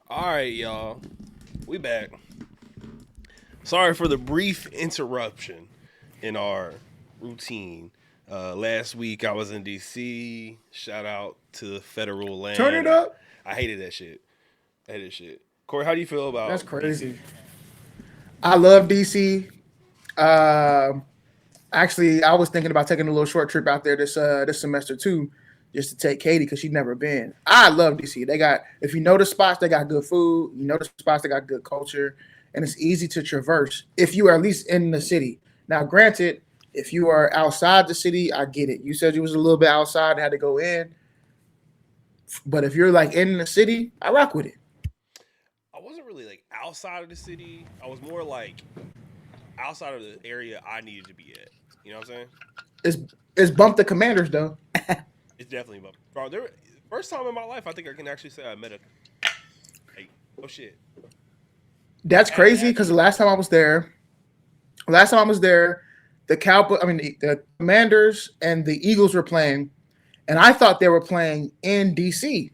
All right, y'all. We back. Sorry for the brief interruption in our routine. Last week I was in DC. Shout out to federal Turn it land. up. I hated that shit. I hated shit. Corey, how do you feel That's about DC? crazy. I love DC. Um, Actually, I was thinking about taking a little short trip out there this semester too, just to take Katie because she's never been. I love DC. They got, if you know the spots, they got good food. You know the spots, they got good culture, and it's easy to traverse if you are at least in the city. Now, granted, if you are outside the city, I get it. You said you was a little bit outside, had to go in, but if you're like in the city, I rock with it. I wasn't really like outside of the city. I was more like outside of the area I needed to be at. You know what I'm saying? It's it's bump the commanders though. It's definitely about bro. First time in my life I think I can actually say I met a like oh shit. That's Had crazy had because to. the last time I was there, the Cowboy, I mean the Commanders and the Eagles were playing, and I thought they were playing in DC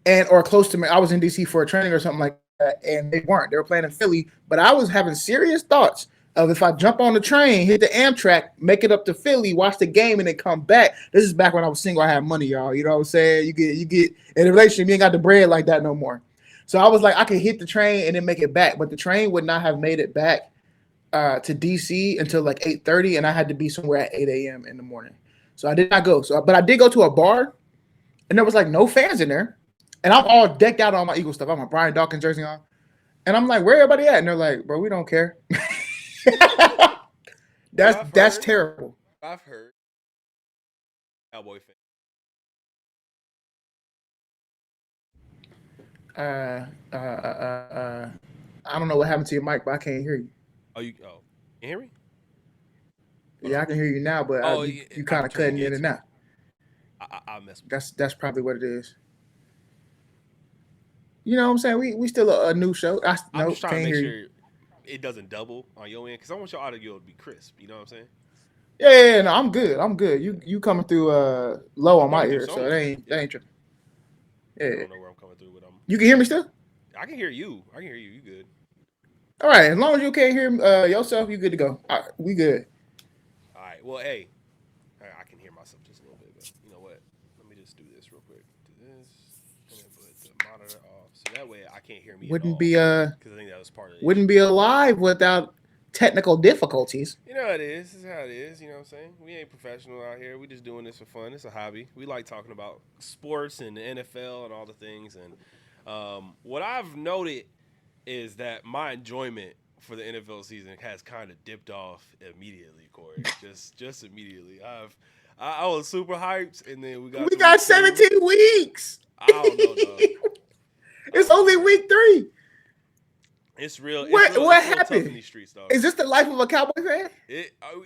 and or close to me. I was in DC for a training or something like that, and they weren't. They were playing in Philly, but I was having serious thoughts of if I jump on the train, hit the Amtrak, make it up to Philly, watch the game, and then come back. This is back when I was single. I had money, y'all. You know what I'm saying? You get in a relationship, you ain't got the bread like that no more. So I was like, I could hit the train and then make it back, but the train would not have made it back to DC until like 8:30, and I had to be somewhere at 8 a.m. in the morning. So I did not go. But I did go to a bar, and there was like no fans in there, and I'm all decked out on my Eagle stuff. I'm a Brian Dawkins jersey on, and I'm like, where everybody at? And they're like, bro, we don't care. What That's terrible. I've heard Cowboy fan. Uh, uh, uh, uh, uh, I don't know what happened to your mic, but I can't hear you. You hear me? Hold Yeah, I on. can hear you now, but Oh, you yeah, you I kind can of turn it cutting in again and too. out. I mess with That's probably what it is. You know what I'm saying? We still a new show. I'm just Nope, trying to can't make hear you. sure it doesn't double on your end because I want your audio to be crisp. You know what I'm saying? Yeah, no, I'm good. I'm good. You coming through low I'm on my coming through ear, so somewhere. that Yeah, ain't tripping. I Yeah, don't know where I'm coming through, but you can hear me still. I can hear you. I can hear you. You good? All right, as long as you can't hear yourself, you good to go. All right, we good. All right. Well, hey, I can hear myself just a little bit, but you know what? Let me just do this real quick. Do this, and then put the monitor off, so that way I can't hear me at Wouldn't all. be Because I think that was part of the wouldn't issue. be alive without technical difficulties. You know how it is. This is how it is. You know what I'm saying? We ain't professional out here. We just doing this for fun. It's a hobby. We like talking about sports and the NFL and all the things. And what I've noted is that my enjoyment for the NFL season has kind of dipped off immediately, Corey. Just immediately. I was super hyped, and then we got We to got week 2. 17 weeks. I don't know, dog. I It's don't know, only man. week 3. It's real. It's What real. what It's real tough in happened? these streets, dog. Is this the life of a Cowboy fan?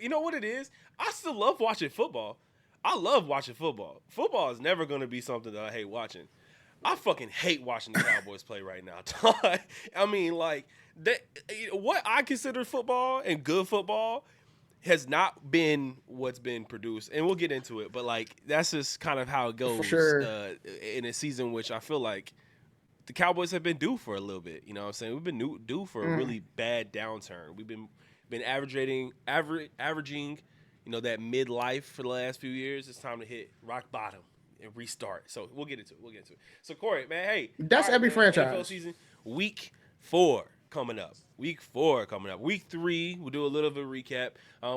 You know what it is? I still love watching football. I love watching football. Football is never going to be something that I hate watching. I fucking hate watching the Cowboys play right now. I mean, like that. What I consider football and good football has not been what's been produced, and we'll get into it. But like that's just kind of how it For goes sure. in a season which I feel like the Cowboys have been due for a little bit. You know what I'm saying? We've been due for a Mm. really bad downturn. We've been averaging, that midlife for the last few years. It's time to hit rock bottom and restart. So we'll get into it. We'll get into it. So Corey, man, hey, That's all right, every man. NFL franchise. season, week 4 coming up. Week 4 coming up. Week 3, we'll do a little bit of recap.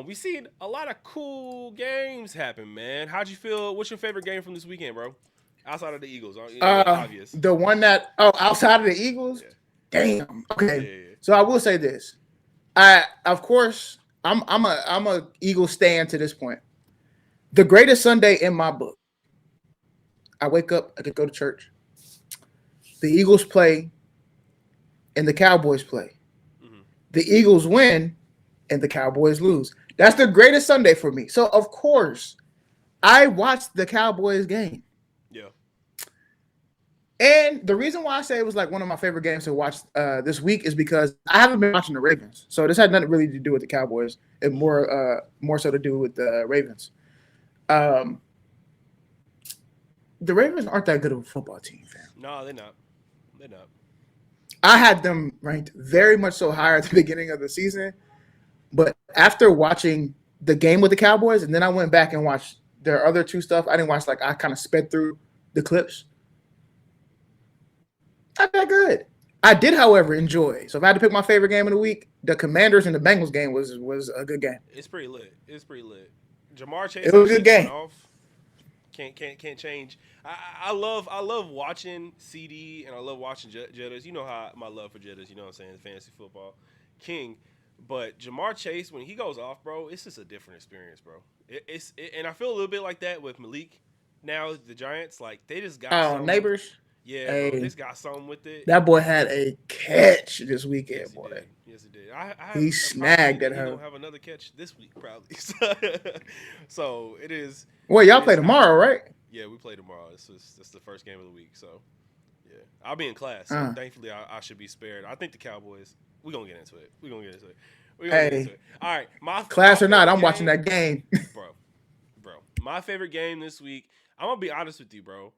We seen a lot of cool games happen, man. How'd you feel? What's your favorite game from this weekend, bro? Outside of the Eagles, the obvious. The one that outside of the Eagles, Yeah. damn. Yeah, Okay, yeah, yeah. so I will say this. I of course I'm a Eagles stan to this point. The greatest Sunday in my book. I wake up, I could go to church. The Eagles play and the Cowboys play. Mm-hmm. The Eagles win and the Cowboys lose. That's the greatest Sunday for me. So of course I watched the Cowboys game. Yeah. And the reason why I say it was like one of my favorite games to watch this week is because I haven't been watching the Ravens, so this had nothing really to do with the Cowboys, and more so to do with the Ravens. Um, the Ravens aren't that good of a football team, fam. No, they're not. They're not. I had them ranked very much so higher at the beginning of the season, but after watching the game with the Cowboys, and then I went back and watched their other two stuff. I didn't watch I kind of sped through the clips. Not that good. I did, however, enjoy. So if I had to pick my favorite game of the week, the Commanders and the Bengals game was a good game. It's pretty lit. It's pretty lit. Jamar Chase It was a actually good going game. off. Can't change. I love watching CD and I love watching Jettas. You know how my love for Jettas. You know what I'm saying? Fantasy football king. But Jamar Chase, when he goes off, bro, it's just a different experience, bro. And I feel a little bit like that with Malik. Now the Giants, like they just got Oh, some. neighbors. Yeah, Hey, bro, they just got something with it. that boy had a catch this weekend, Yes, he boy. did. Yes, he did. I He have snagged at He's her. gonna have another catch this week, probably. So it is. Well, y'all It play is tomorrow, right? Yeah, we play tomorrow. That's the first game of the week. So, yeah, I'll be in class. So thankfully, I should be spared. I think the Cowboys. We're gonna get into it. Hey, All right, class my or not, favorite I'm watching game, that game. bro. My favorite game this week. I'm gonna be honest with you, bro.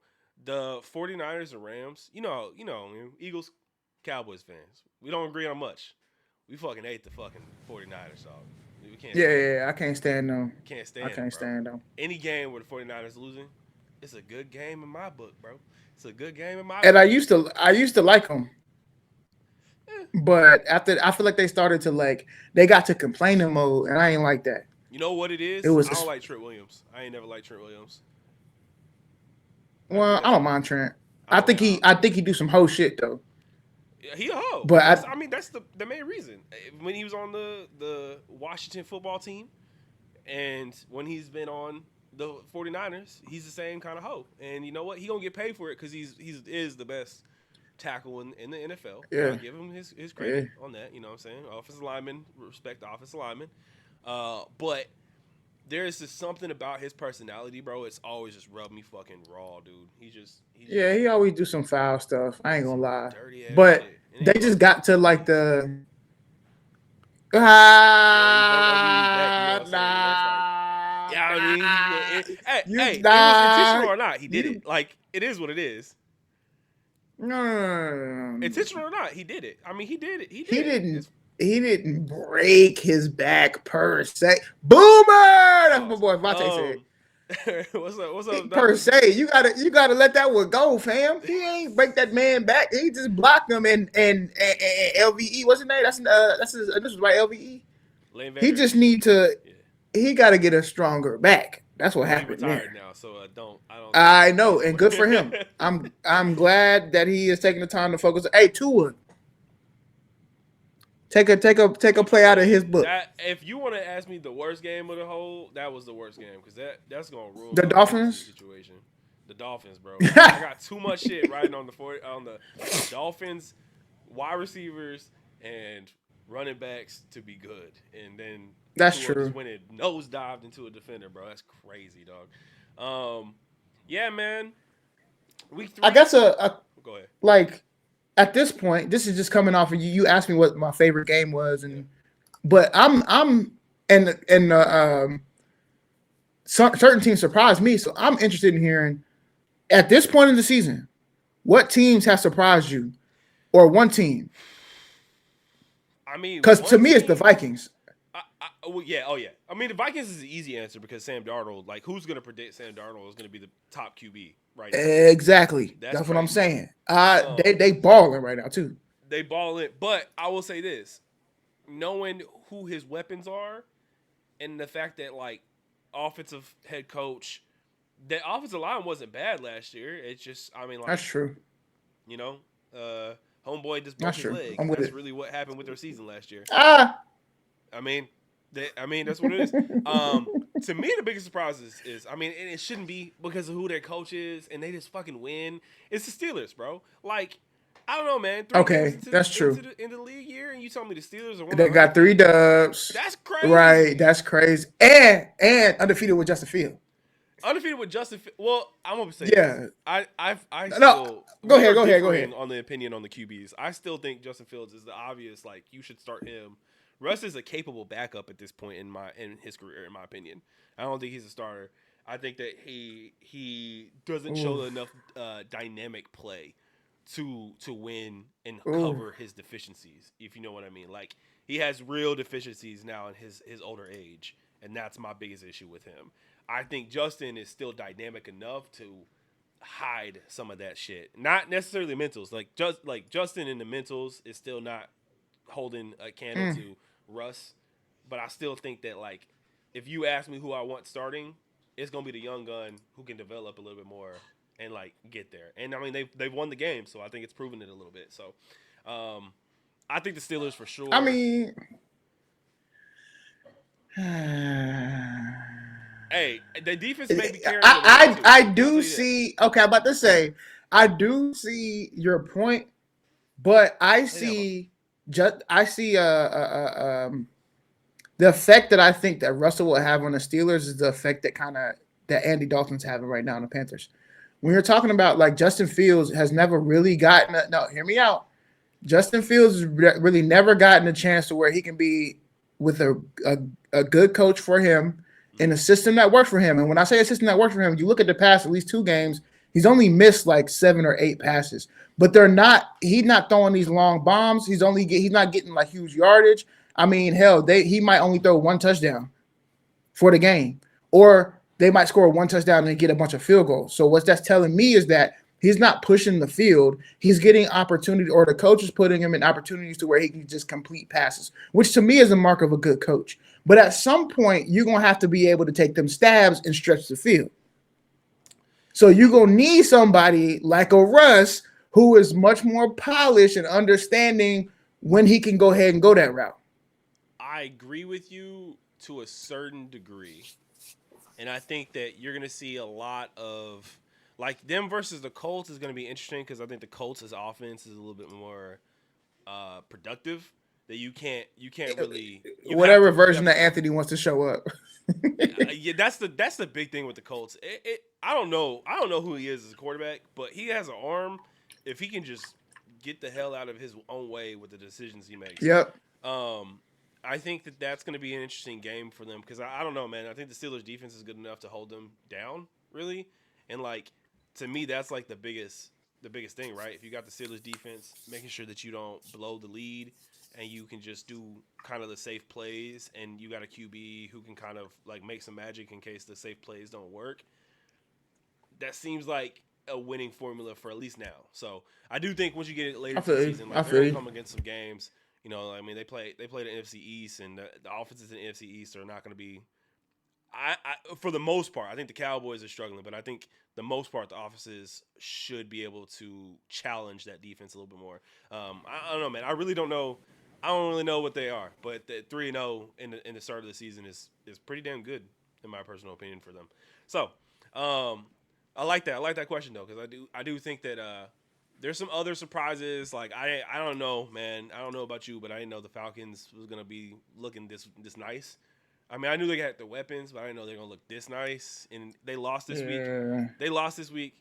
The 49ers and Rams. Eagles, Cowboys fans. We don't agree on much. We fucking hate the fucking 49ers, dog. We can't. Yeah, I can't stand them. Can't stand I can't it, bro. stand them. Any game where the 49ers losing, it's a good game in my book, bro. It's a good game in my And book. I used to like them, but after I feel like they started to they got to complaining mode, and I ain't like that. You know what it is? It was I don't like Trent Williams. I ain't never liked Trent Williams. well, I don't mind Trent. I think he he do some hoe shit though. he a hoe. But I mean that's the main reason. When he was on the Washington football team and when he's been on the 49ers, he's the same kind of hoe. And you know what? He gonna get paid for it because he is the best tackle in the NFL. Yeah. I give him his credit on that. You know what I'm saying? Offensive lineman, respect the offensive lineman. But there's just something about his personality, bro. It's always just rubbed me fucking raw, dude. He always do some foul stuff. I ain't gonna lie, dirty ass but shit. they just got to like the Yeah, I mean, it was intentional or not, he did it. Like, it is what it is. No. Intentional or not, he did it. I mean, he did it. He didn't break his back per se. Boomer! That's my boy Vontae said. What's up? Per se, you gotta let that one go, fam. He ain't break that man back. He just blocked him and LVE. What's his name? That's his initials, right? LVE. He just need to. Yeah. He got to get a stronger back. That's what happened there. Now, so I don't. I know, and good for him. I'm glad that he is taking the time to focus. Hey, Tua, take a play out of his book. If you want to ask me the worst game of the whole, that was the worst game because that's gonna ruin the Dolphins situation. The Dolphins, bro. I got too much shit riding on the Dolphins, wide receivers and running backs to be good, and then that's true. When it nosedived into a defender, bro, that's crazy, dog. Yeah, man. Week 3. I guess go ahead. Like at this point, this is just coming off of you. You asked me what my favorite game was, but I'm certain teams surprised me, so I'm interested in hearing at this point in the season what teams have surprised you, or one team. I mean, because to me, it's the Vikings. Yeah. I mean, the Vikings is the easy answer because Sam Darnold. Like, who's going to predict Sam Darnold is going to be the top QB right now? Exactly. That's what I'm saying. They balling right now too. They balling, but I will say this: knowing who his weapons are, and the fact that like offensive head coach, the offensive line wasn't bad last year. It's just, I mean, like that's true. You know, homeboy just broke his leg. That's really what happened with their season last year. I mean, that's what it is. To me, the biggest surprise is and it shouldn't be because of who their coach is, and they just fucking win. It's the Steelers, bro. Like, I don't know, man. That's true. Into the league year, and you told me the Steelers are they got 3 dubs. That's crazy, right? That's crazy, and undefeated with Justin Fields. Undefeated with Justin. Well, I'm gonna say yeah. Go ahead. On the opinion on the QBs, I still think Justin Fields is the obvious. Like, you should start him. Russ is a capable backup at this point in his career, in my opinion. I don't think he's a starter. I think that he doesn't Ooh, show enough dynamic play to win and ooh. cover his deficiencies, if you know what I mean. Like he has real deficiencies now in his older age, and that's my biggest issue with him. I think Justin is still dynamic enough to hide some of that shit. Not necessarily mentals. Like Justin in the mentals is still not holding a candle Mm. to Russ, but I still think that like if you ask me who I want starting, it's gonna be the young gun who can develop a little bit more and like get there. And I mean they've won the game, so I think it's proven it a little bit. So um, I think the Steelers for I sure. mean, Hey, the defense may be I, carrying them a little bit I too. I I'll do tell you that. see. Okay, I'm about to say, I do see your point, but I Play that see just I see the effect that I think that Russell will have on the Steelers is the effect that Andy Dalton's having right now on the Panthers. When you're talking about like Justin Fields has never really gotten no, hear me out. Justin Fields has really never gotten a chance to where he can be with a good coach for him in a Mm-hmm. system that works for him. And when I say a system that works for him, you look at the past at least 2 games, he's only missed like 7 or 8 passes. But they're not. He's not throwing these long bombs. He's not getting like huge yardage. I mean, hell, he might only throw 1 touchdown for the game, or they might score 1 touchdown and get a bunch of field goals. So what that's telling me is that he's not pushing the field. He's getting opportunity, or the coach is putting him in opportunities to where he can just complete passes, which to me is a mark of a good coach. But at some point, you're gonna have to be able to take them stabs and stretch the field. So you're gonna need somebody like a Russ who is much more polished and understanding when he can go ahead and go that route. I agree with you to a certain degree. And I think that you're going to see a lot of like them versus the Colts is going to be interesting because I think the Colts' offense is a little bit more productive. That you can't really Whatever you version have to that Anthony wants to show up. yeah, that's the big thing with the Colts. I don't know who he is as a quarterback, but he has an arm. If he can just get the hell out of his own way with the decisions he makes, Yep. um, I think that that's going to be an interesting game for them because I don't know, man. I think the Steelers' defense is good enough to hold them down, really. And like to me, that's like the biggest thing, right? If you got the Steelers' defense, making sure that you don't blow the lead and you can just do kind of the safe plays, and you got a QB who can kind of like make some magic in case the safe plays don't work. That seems like a winning formula for at least now. So I do think once you get it later I to the feel you. season, I like they're feel gonna you. come against some games. You know, I mean they play the NFC East, and the offenses in the NFC East are not going to be. For the most part, I think the Cowboys are struggling, but I think the most part the offenses should be able to challenge that defense a little bit more. I don't know, man. I really don't know. I don't really know what they are, but the 3-0 in the start of the season is pretty damn good in my personal opinion for them. So, um, I like that. I like that question though, because I do think that there's some other surprises. Like I don't know, man. I don't know about you, but I didn't know the Falcons was gonna be looking this nice. I mean, I knew they had the weapons, but I didn't know they're gonna look this nice. And they lost this week. Yeah. They lost this week,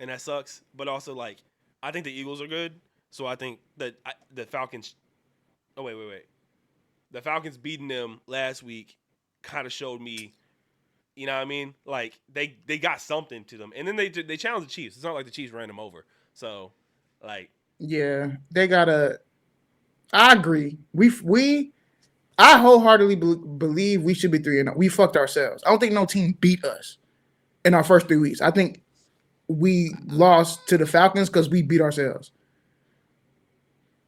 and that sucks. But also, like, I think the Eagles are good, so I think that the Falcons. Oh wait. The Falcons beating them last week kind of showed me, you know what I mean? Like they got something to them, and then they challenged the Chiefs. It's not like the Chiefs ran them over. So, like, Yeah. They gotta. I agree. I wholeheartedly believe we should be 3-0. We fucked ourselves. I don't think no team beat us in our first 3 weeks. I think we lost to the Falcons because we beat ourselves.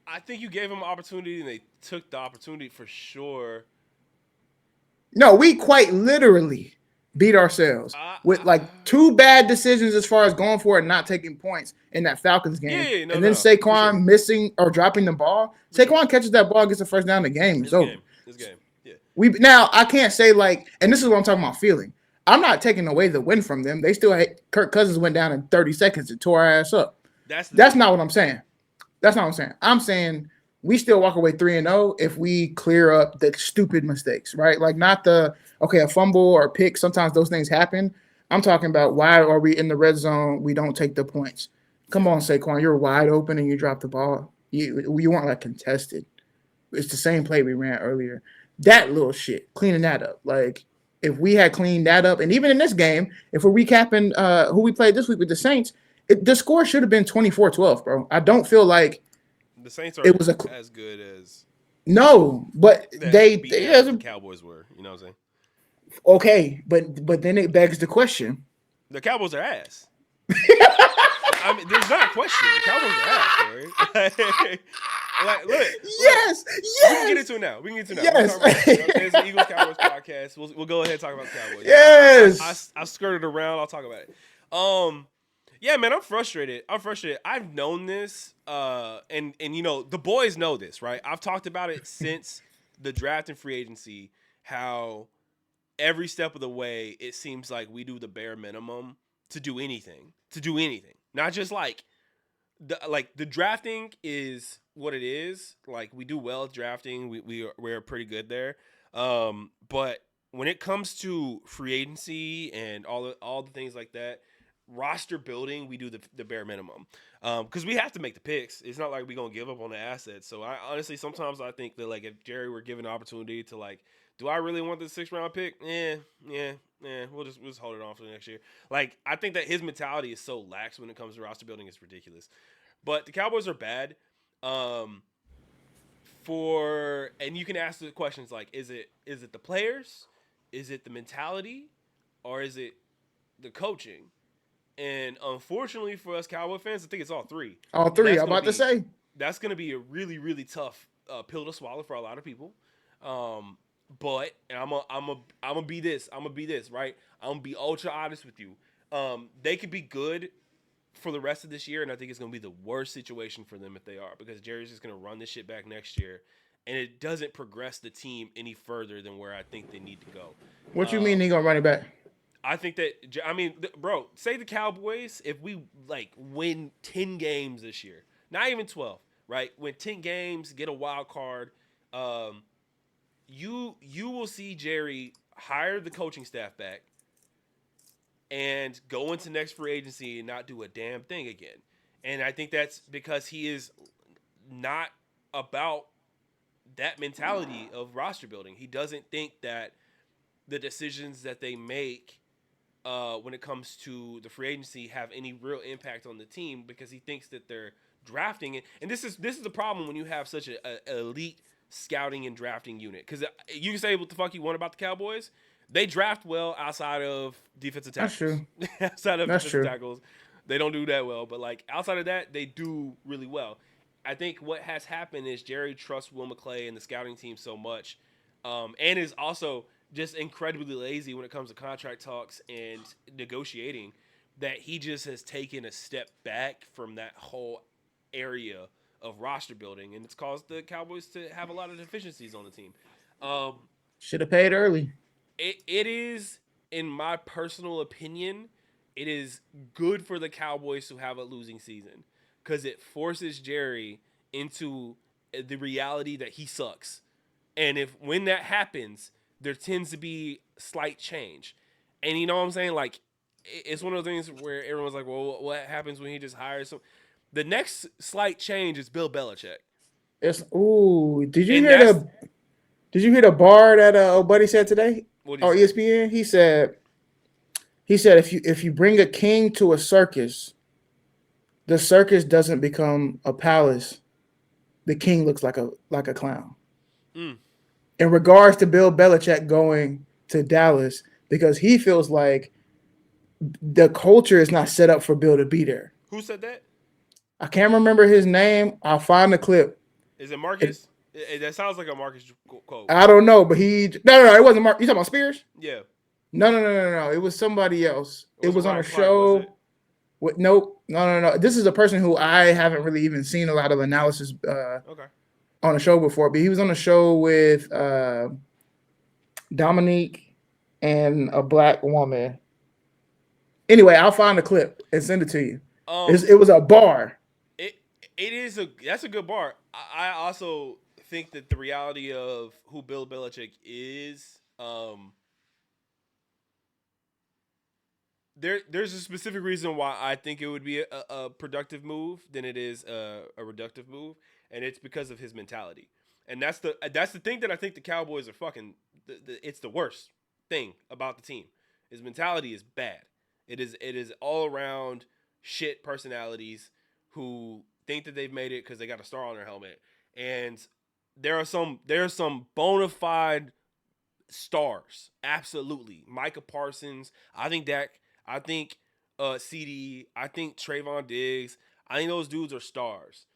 I think you gave them an opportunity, and they took the opportunity for sure. No, we quite literally beat ourselves with like I 2 bad decisions as far as going for it and not taking points in that Falcons game. yeah, no, And no, then no, for sure, Saquon missing or dropping the ball. for sure. Saquon catches that ball, gets the first down, the game is This over. game, this game, yeah. We now I can't say like, and this is what I'm talking about feeling. I'm not taking away the win from them. They still had Kirk Cousins went down in 30 seconds and tore our ass up. That's the That's thing. not what I'm saying. That's not what I'm saying. I'm saying we still walk away 3-0 if we clear up the stupid mistakes, right? Like not the okay, a fumble or a pick. Sometimes those things happen. I'm talking about why are we in the red zone? We don't take the points. Come Yeah, on, Saquon, you're wide open and you drop the ball. You weren't like contested. It's the same play we ran earlier. That little shit, cleaning that up. Like, if we had cleaned that up, and even in this game, if we're recapping who we played this week with the Saints, the score should have been 24-12, bro. I don't feel like The Saints it aren't was a as good as no, but that beat down as the Cowboys were. You know what I'm saying? okay, but then it begs the question. The Cowboys are ass. I mean, there's not a question. The Cowboys are ass, Corey. Like, look, Yes, we can get yes, into it now. We can get into it now. yes. We can talk about, you know, it's the Eagles Cowboys podcast. We'll go ahead and talk about the Cowboys. Yes. I skirted around. I'll talk about it. Yeah, man, I'm frustrated. I've known this, and you know, the boys know this, right? I've talked about it since the draft and free agency. How every step of the way, it seems like we do the bare minimum to do anything. Not just like the drafting is what it is. Like we do well at drafting. We're pretty good there. But when it comes to free agency and all the things like that, roster building, we do the bare minimum. Because we have to make the picks. It's not like we're gonna give up on the assets. So I honestly sometimes I think that like if Jerry were given an opportunity to like, do I really want the 6th round pick? Yeah. We'll just hold it on for the next year. Like I think that his mentality is so lax when it comes to roster building, it's ridiculous. But the Cowboys are bad. And you can ask the questions like, is it the players, is it the mentality, or is it the coaching? And unfortunately for us Cowboy fans, I think it's all three. All And three. I'm about to say. That's going to be a really, really tough pill to swallow for a lot of people. But and I'm gonna be this. I'm gonna be this, right? I'm gonna be ultra honest with you. They could be good for the rest of this year, and I think it's gonna be the worst situation for them if they are, because Jerry's just gonna run this shit back next year, and it doesn't progress the team any further than where I think they need to go. What you mean he gonna run it back? I think that bro, say the Cowboys, if we like win 10 games this year, not even 12, right? Win 10 games, get a wild card. You will see Jerry hire the coaching staff back and go into next free agency and not do a damn thing again. And I think that's because he is not about that mentality of roster building. He doesn't think that the decisions that they make when it comes to the free agency have any real impact on the team, because he thinks that they're drafting it. And this is the problem when you have such an elite scouting and drafting unit, because you can say what the fuck you want about the Cowboys, they draft well outside of defensive tackles. That's true. Outside of That's defensive true. tackles, they don't do that well. But like outside of that, they do really well. I think what has happened is Jerry trusts Will McClay and the scouting team so much, and is also just incredibly lazy when it comes to contract talks and negotiating, that he just has taken a step back from that whole area of roster building, and it's caused the Cowboys to have a lot of deficiencies on the team. Should have paid early. It is, in my personal opinion, it is good for the Cowboys to have a losing season, because it forces Jerry into the reality that he sucks. And when that happens, there tends to be slight change. And you know what I'm saying? Like, it's one of those things where everyone's like, well, what happens when he just hires some? The next slight change is Bill Belichick. It's ooh. And Did you hear the bar that Buddy said today what on do you say? ESPN? He said if you bring a king to a circus, the circus doesn't become a palace. The king looks like a clown. Mm. In regards to Bill Belichick going to Dallas, because he feels like the culture is not set up for Bill to be there. Who said that? I can't remember his name. I'll find the clip. Is it Marcus? That sounds like a Marcus quote. I don't know, but no, it wasn't Mark. You talking about Spears? Yeah. No. It was somebody else. It was on a Ryan Clark, show. was it? Nope. No. This is a person who I haven't really even seen a lot of analysis Okay. on a show before, but he was on a show with Dominique and a black woman. Anyway, I'll find the clip and send it to you. It was a bar. That's a good bar. I also think that the reality of who Bill Belichick is, there's a specific reason why I think it would be a productive move than it is a reductive move, and it's because of his mentality. And that's the thing that I think the Cowboys are fucking. It's the worst. thing about the team. His mentality is bad. It is all around shit personalities who think that they've made it because they got a star on their helmet. And there are some bona fide stars. Absolutely. Micah Parsons. I think Dak. I think CD. I think Trayvon Diggs. I think those dudes are stars.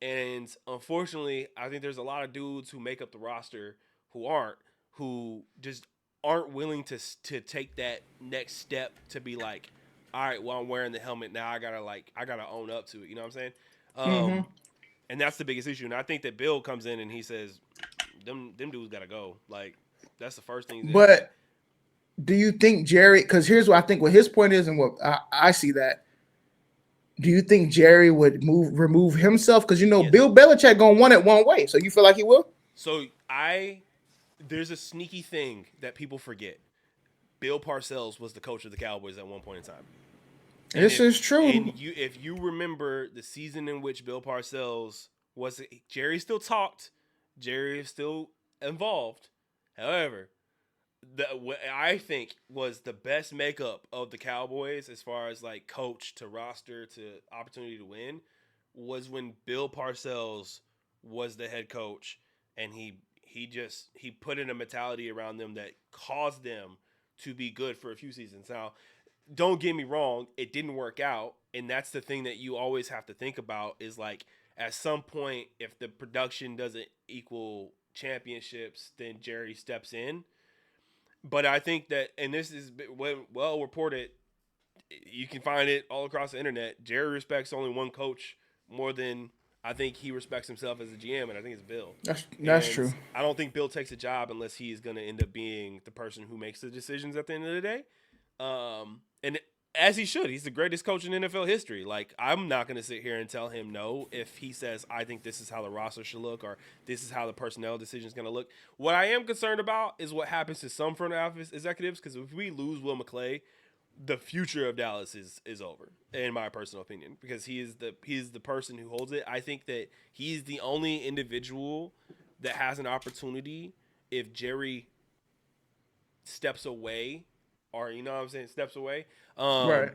And unfortunately, I think there's a lot of dudes who make up the roster who just aren't willing to take that next step to be like, all right, well, I'm wearing the helmet now. I gotta own up to it. You know what I'm saying? Mm-hmm. And that's the biggest issue. And I think that Bill comes in and he says, them dudes gotta go. Like that's the first thing. But do you think Jerry? Because here's what I think. What his point is, and what I see that. Do you think Jerry would remove himself? Because Yes. Bill Belichick gonna want it one way. So you feel like he will? So there's a sneaky thing that people forget. Bill Parcells was the coach of the Cowboys at one point in time. This is true. And if you remember the season in which Bill Parcells was, Jerry still talked, Jerry is still involved. However, what I think was the best makeup of the Cowboys as far as like coach to roster to opportunity to win was when Bill Parcells was the head coach, and he put in a mentality around them that caused them to be good for a few seasons. Now, don't get me wrong, it didn't work out, and that's the thing that you always have to think about is like at some point if the production doesn't equal championships, then Jerry steps in. But I think that, and this is well reported, you can find it all across the internet. Jerry respects only one coach more than I think he respects himself as a GM, and I think it's Bill. That's true. I don't think Bill takes a job unless he's going to end up being the person who makes the decisions at the end of the day. And as he should, he's the greatest coach in NFL history. Like, I'm not going to sit here and tell him no if he says, I think this is how the roster should look or this is how the personnel decision is going to look. What I am concerned about is what happens to some front office executives, because if we lose Will McClay, the future of Dallas is over, in my personal opinion, because he is the person who holds it. I think that he's the only individual that has an opportunity if Jerry steps away, or you know what I'm saying, steps away, Right.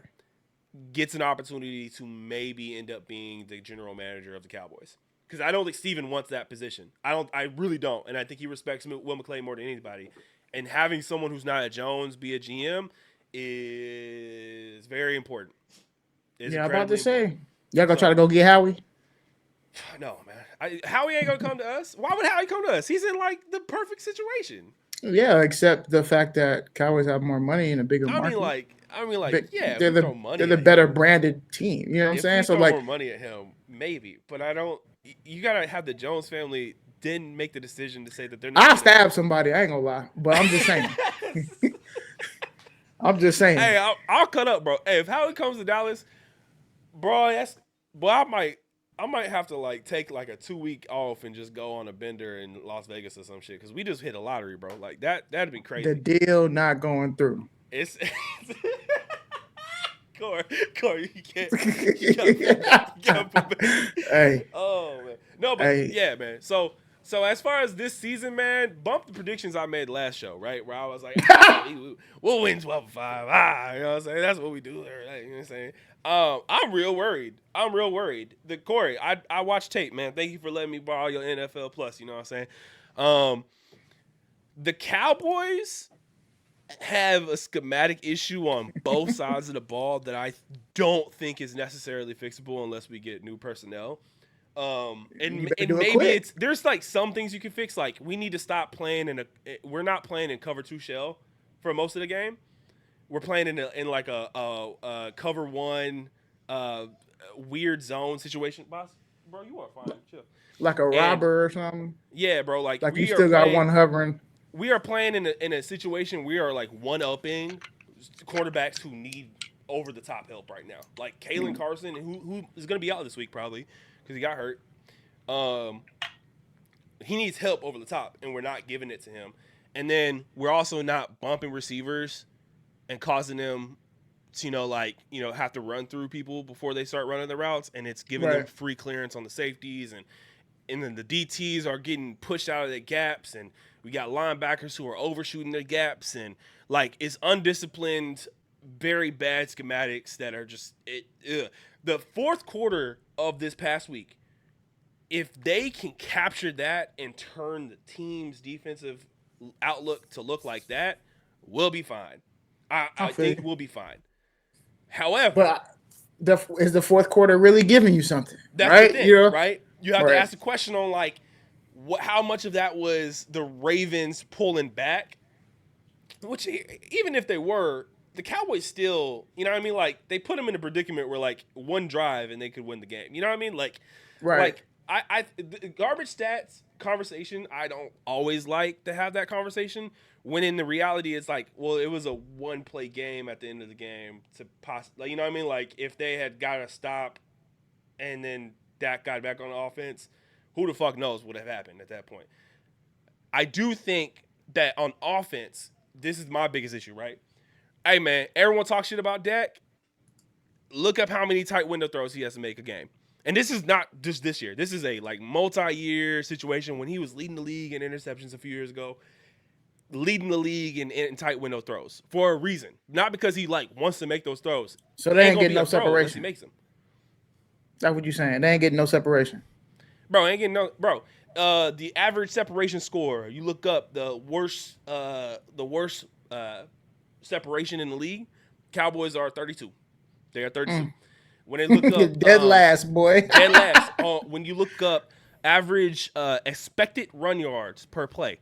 gets an opportunity to maybe end up being the general manager of the Cowboys. Because I don't think Steven wants that position. I really don't, and I think he respects Will McClay more than anybody. And having someone who's not a Jones be a GM is very important. It's Yeah, I'm about to incredibly say. Y'all gonna try to go get Howie? No, man. Howie ain't gonna come to us. Why would Howie come to us? He's in like the perfect situation. Yeah, except the fact that Cowboys have more money and a bigger market. But yeah, they're if we throw money they're the at better him, branded team. You know what I'm if saying? we So throw like, more money at him, maybe. But I don't. You gotta have the Jones family then make the decision to say that they're not. I'll stab somebody. I ain't gonna lie, but I'm just saying. I'm just saying. Hey, I'll cut up, bro. Hey, if Howie comes to Dallas, bro, I might have to like take like a 2-week off and just go on a bender in Las Vegas or some shit, because we just hit a lottery, bro. Like that'd be crazy. The deal not going through. It's Corey, you can't. You gotta Hey. Oh man, no, but Hey. yeah, man. So as far as this season, man, bump the predictions I made last show, right? Where I was like, we'll win 12-5. You know what I'm saying? That's what we do. Right? You know what I'm saying? I'm real worried. Corey, I watched tape, man. Thank you for letting me borrow your NFL Plus. You know what I'm saying? The Cowboys have a schematic issue on both sides of the ball that I don't think is necessarily fixable unless we get new personnel. And maybe there's like some things you can fix. Like we need to stop playing we're not playing in cover 2 shell for most of the game. We're playing in like a cover 1 weird zone situation. Boss, bro, you are fine. Chill. Like a robber or something. Yeah, bro. Like you still got one hovering. We are playing in a situation we are like one-upping quarterbacks who need over-the-top help right now. Like Kalen Carson, who is going to be out this week probably because he got hurt. He needs help over the top, and we're not giving it to him. And then we're also not bumping receivers and causing them to, have to run through people before they start running the routes, and it's giving them free clearance on the safeties. And and then the DTs are getting pushed out of their gaps, and we got linebackers who are overshooting their gaps, and like it's undisciplined, very bad schematics that are just it. Ugh. The fourth quarter of this past week, if they can capture that and turn the team's defensive outlook to look like that, we'll be fine. I feel think you. we'll be fine. However, But is the fourth quarter really giving you something? that's the Right? thing, You know. right? You have to Right. ask the question on like how much of that was the Ravens pulling back, which even if they were, the Cowboys still, you know what I mean? Like they put them in a predicament where like one drive and they could win the game. You know what I mean? Right. Like the garbage stats conversation, I don't always like to have that conversation. When in the reality, it's like, well, it was a one play game at the end of the game to possibly, you know what I mean? Like if they had got a stop and then Dak got back on the offense, who the fuck knows what would have happened at that point? I do think that on offense, this is my biggest issue, right? Hey man, everyone talks shit about Dak. Look up how many tight window throws he has to make a game. And this is not just this year. This is a like multi-year situation when he was leading the league in interceptions a few years ago, leading the league in tight window throws for a reason. Not because he like wants to make those throws. So It they ain't ain't gonna getting be no a throw unless he separation. makes them. That's what you're saying. They ain't getting no separation. Bro, ain't getting no bro. The average separation score. You look up the worst separation in the league. Cowboys are 32. They are 32. When they look up Dead last, boy. dead last, when you look up average expected run yards per play.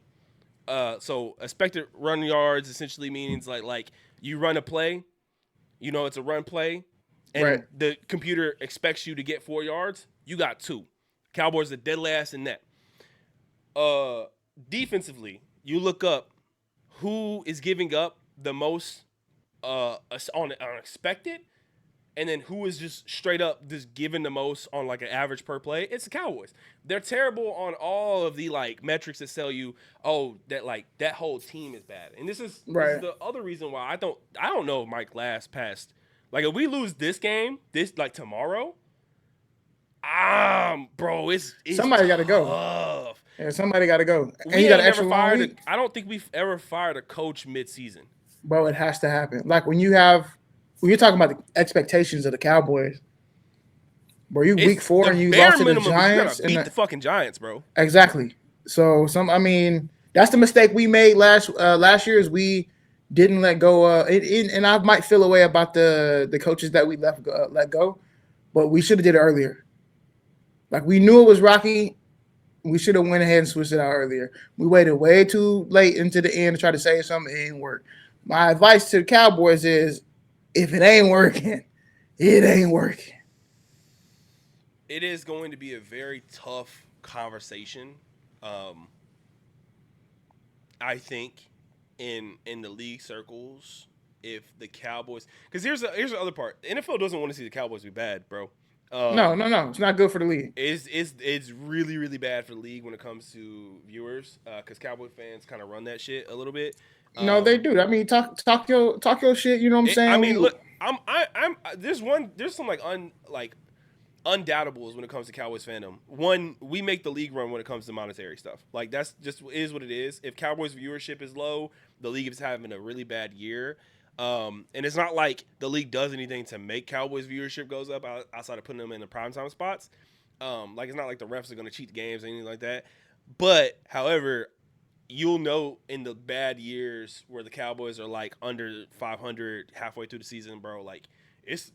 So expected run yards essentially means like you run a play, you know it's a run play, Right. and the computer expects you to get 4 yards. You got 2. Cowboys are dead last in that. Defensively, you look up who is giving up the most on unexpected, and then who is just straight up just giving the most on like an average per play. It's the Cowboys. They're terrible on all of the like metrics that tell you, oh, that like that whole team is bad. And this is Right. the other reason why I don't know if Mike Glass passed. Like if we lose this game, this like tomorrow, bro, it's Somebody got to go. tough. Yeah, somebody got to go. And We you got ain't an never extra long fired. week. I don't think we've ever fired a coach mid-season. Bro, it has to happen. Like when you're talking about the expectations of the Cowboys, bro, you It's week 4 the and you bare lost to the minimum is you Giants. gotta beat the fucking Giants, bro. Exactly. So I mean, that's the mistake we made last year is we didn't let go. And I might feel a way about the coaches that we let go, but we should have did it earlier. Like we knew it was rocky. We should have went ahead and switched it out earlier. We waited way too late into the end to try to say something. It ain't work. My advice to the Cowboys is, if it ain't working, it ain't working. It is going to be a very tough conversation. I think in the league circles, if the Cowboys, because here's the other part. The NFL doesn't want to see the Cowboys be bad, bro. No. It's not good for the league. It's really really bad for the league when it comes to viewers, because Cowboy fans kind of run that shit a little bit. No, they do. I mean, talk your shit. You know what I'm saying? I mean, look, I'm there's some like undoubtables when it comes to Cowboys fandom. One, we make the league run when it comes to monetary stuff. Like that's just is what it is. If Cowboys viewership is low, the league is having a really bad year. And it's not like the league does anything to make Cowboys viewership goes up outside of putting them in the primetime spots. Like it's not like the refs are going to cheat the games or anything like that. But however, you'll know in the bad years where the Cowboys are like under 500 halfway through the season, bro. Like it's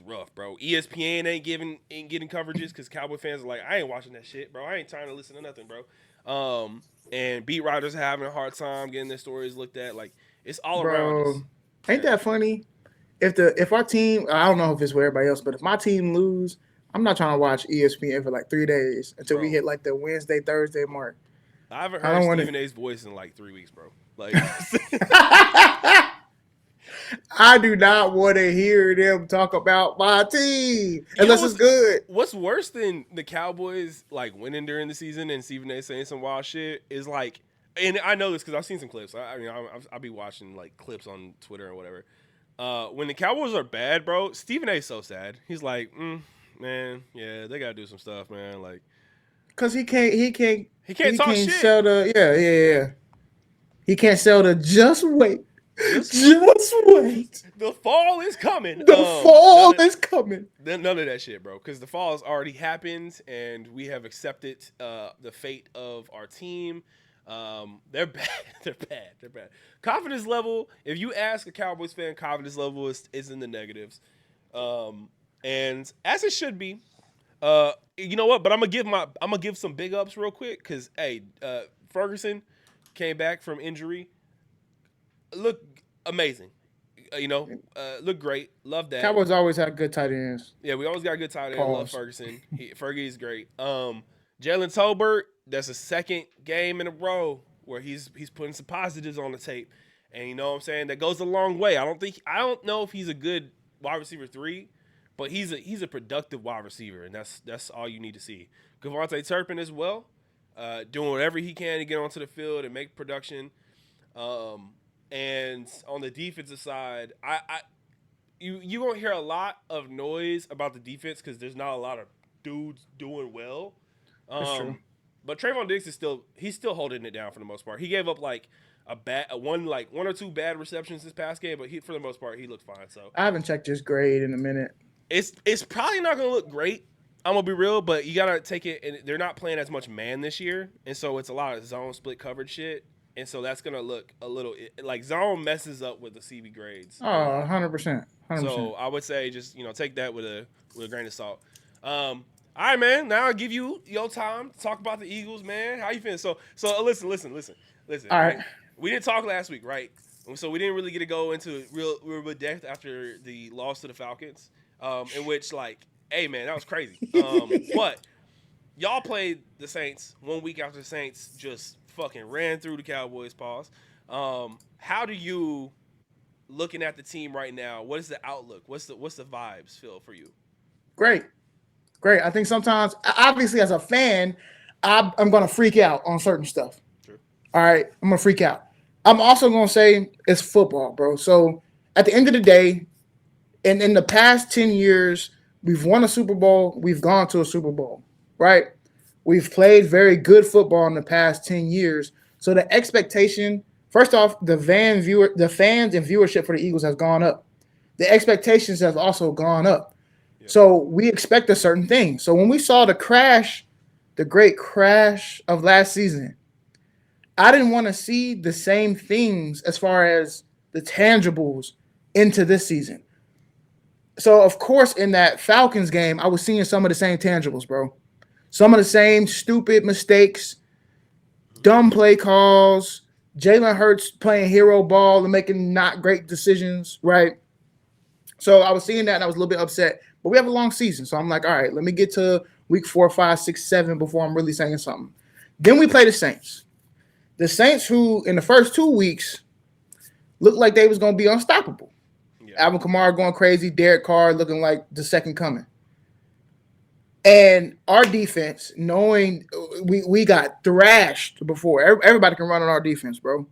rough, bro. ESPN ain't getting coverages because Cowboy fans are like, I ain't watching that shit, bro. I ain't trying to listen to nothing, bro. And beat writers are having a hard time getting their stories looked at. Like it's all around us. Bro, ain't that funny? If our team, I don't know if it's with everybody else, but if my team lose, I'm not trying to watch ESPN for like 3 days until we hit like the Wednesday, Thursday mark. I haven't heard Stephen A's voice in like 3 weeks, bro. Like I do not want to hear them talk about my team unless it's good. What's worse than the Cowboys like winning during the season and Stephen A saying some wild shit is like, and I know this because I've seen some clips. I mean, I'll be watching like clips on Twitter or whatever. When the Cowboys are bad, bro, Stephen A's so sad. He's like, man, yeah, they gotta do some stuff, man. Like, Because he can't He can't talk shit. sell the yeah. He can't sell the just wait. Just Just wait. the fall is coming. The fall is coming. None of that shit, bro. Because the fall has already happened, and we have accepted the fate of our team. They're bad. They're bad. They're bad. Confidence level. If you ask a Cowboys fan, confidence level is in the negatives, and as it should be. You know what? But I'm gonna give some big ups real quick because hey, Ferguson came back from injury. Look amazing. Look great. Love that. Cowboys always have good tight ends. Yeah, we always got a good tight end. Love Ferguson. Fergie is great. Jalen Tolbert, that's a second game in a row where he's putting some positives on the tape. And you know what I'm saying? That goes a long way. I don't know if he's a good wide receiver 3, but he's a productive wide receiver, and that's all you need to see. Devontae Turpin as well, doing whatever he can to get onto the field and make production. And on the defensive side, you won't hear a lot of noise about the defense because there's not a lot of dudes doing well. That's true. But Trayvon Diggs is still holding it down for the most part. He gave up like one or two bad receptions this past game, but for the most part he looked fine. So I haven't checked his grade in a minute. It's probably not gonna look great. I'm gonna be real, but you gotta take it. And they're not playing as much man this year, and so it's a lot of zone split coverage shit. And so that's going to look a little like zone messes up with the CB grades. Oh, 100%. So I would say just, take that with a grain of salt. All right, man. Now I'll give you your time to talk about the Eagles, man. How you feeling? So listen. All right. We didn't talk last week, right? So we didn't really get to go into real depth after the loss to the Falcons, in which, hey, man, that was crazy. But y'all played the Saints 1 week after the Saints just fucking ran through the Cowboys. Pause. How do you, looking at the team right now, what is the outlook? What's the vibes feel for you? Great. I think sometimes, obviously, as a fan, I'm going to freak out on certain stuff. True. All right, I'm going to freak out. I'm also going to say it's football, bro. So at the end of the day, and in the past 10 years, we've won a Super Bowl. We've gone to a Super Bowl, right? We've played very good football in the past 10 years. So the expectation, first off, the fans and viewership for the Eagles has gone up. The expectations have also gone up. Yep. So we expect a certain thing. So when we saw the great crash of last season, I didn't want to see the same things as far as the tangibles into this season. So, of course, in that Falcons game, I was seeing some of the same tangibles, bro. Some of the same stupid mistakes, dumb play calls, Jalen Hurts playing hero ball and making not great decisions, right? So I was seeing that and I was a little bit upset. But we have a long season. So I'm like, all right, let me get to week 4, 5, 6, 7 before I'm really saying something. Then we play the Saints. The Saints who in the first 2 weeks looked like they was going to be unstoppable. Yeah. Alvin Kamara going crazy, Derek Carr looking like the second coming. And our defense, knowing we got thrashed before. Everybody can run on our defense, bro.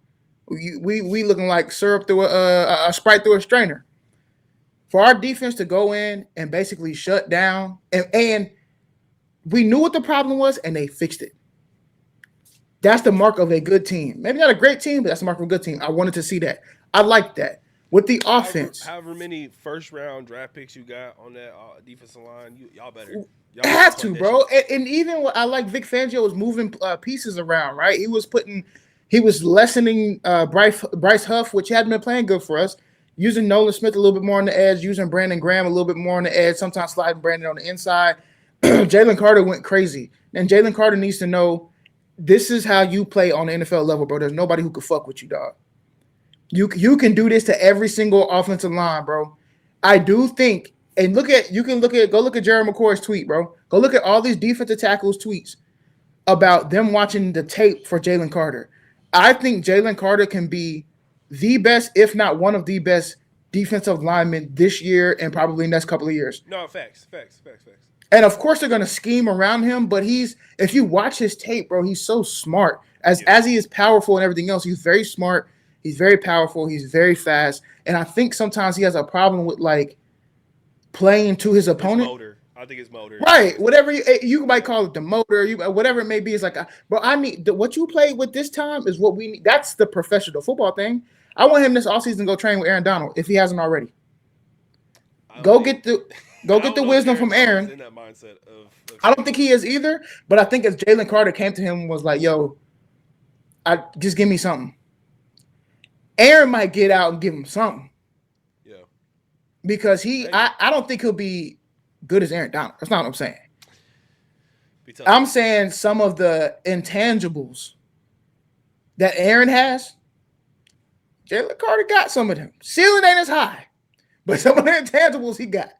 We looking like syrup through a Sprite through a strainer. For our defense to go in and basically shut down, and we knew what the problem was, and they fixed it. That's the mark of a good team. Maybe not a great team, but that's the mark of a good team. I wanted to see that. I like that. With the offense. However many first-round draft picks you got on that defensive line, y'all better. Y'all have to, bro. And even I like Vic Fangio was moving pieces around, right? He was lessening Bryce Huff, which hadn't been playing good for us, using Nolan Smith a little bit more on the edge, using Brandon Graham a little bit more on the edge, sometimes sliding Brandon on the inside. Jalen Carter went crazy. And Jalen Carter needs to know this is how you play on the NFL level, bro. There's nobody who can fuck with you, dog. You can do this to every single offensive line, bro. I do think, and go look at Jerry McCoy's tweet, bro. Go look at all these defensive tackles' tweets about them watching the tape for Jalen Carter. I think Jalen Carter can be the best, if not one of the best defensive linemen this year and probably next couple of years. No, facts. And of course they're going to scheme around him, but if you watch his tape, bro, he's so smart. As he is powerful and everything else, he's very smart. He's very powerful. He's very fast. And I think sometimes he has a problem with playing to his opponent. I think it's motor. Right, whatever you might call it, the motor, whatever it may be, is like, bro. I need what you played with this time is what we need. That's the professional football thing. I want him this offseason to go train with Aaron Donald if he hasn't already. I Go think, get the I go get don't the know if wisdom Aaron from Donald's Aaron. in that mindset of I don't think he is either, but I think if Jalen Carter came to him and was like, "Yo, I just give me something," Aaron might get out and give him something yeah. because Maybe. I don't think he'll be good as Aaron Donald. That's not what I'm saying. Be tough. I'm saying some of the intangibles that Aaron has, Jalen Carter got some of them. Ceiling ain't as high, but some of the intangibles he got.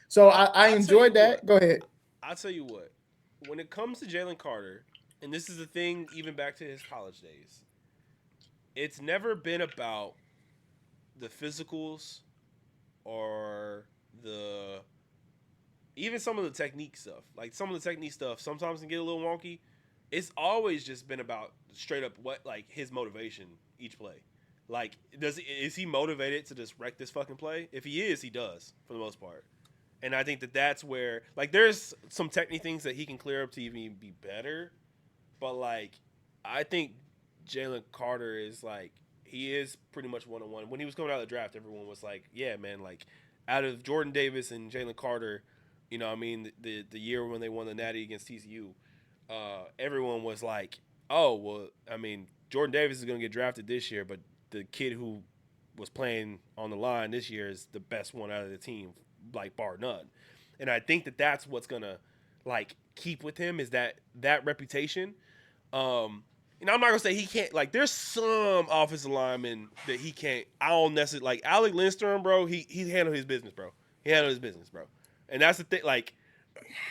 So I enjoyed that. Go ahead. I'll tell you what. When it comes to Jalen Carter, and this is the thing, even back to his college days, it's never been about the physicals or the even some of the technique stuff. Like some of the technique stuff sometimes can get a little wonky. It's always just been about straight up what like his motivation each play. Like is he motivated to just wreck this fucking play? If he is, he does for the most part. And I think that that's where like there's some technique things that he can clear up to even be better. But like I think Jalen Carter is like he is pretty much 1-on-1. When he was coming out of the draft, everyone was like, "Yeah, man, like out of Jordan Davis and Jalen Carter, you know, what I mean, the year when they won the Natty against TCU, everyone was like, oh, well, I mean, Jordan Davis is going to get drafted this year, but the kid who was playing on the line this year is the best one out of the team, like bar none." And I think that that's what's going to like keep with him is that reputation. You know, I'm not gonna say he can't. Like, there's some offensive linemen that he can't. I don't necessarily like Alec Lindstrom, bro. He handled his business, bro. He handled his business, bro. And that's the thing. Like,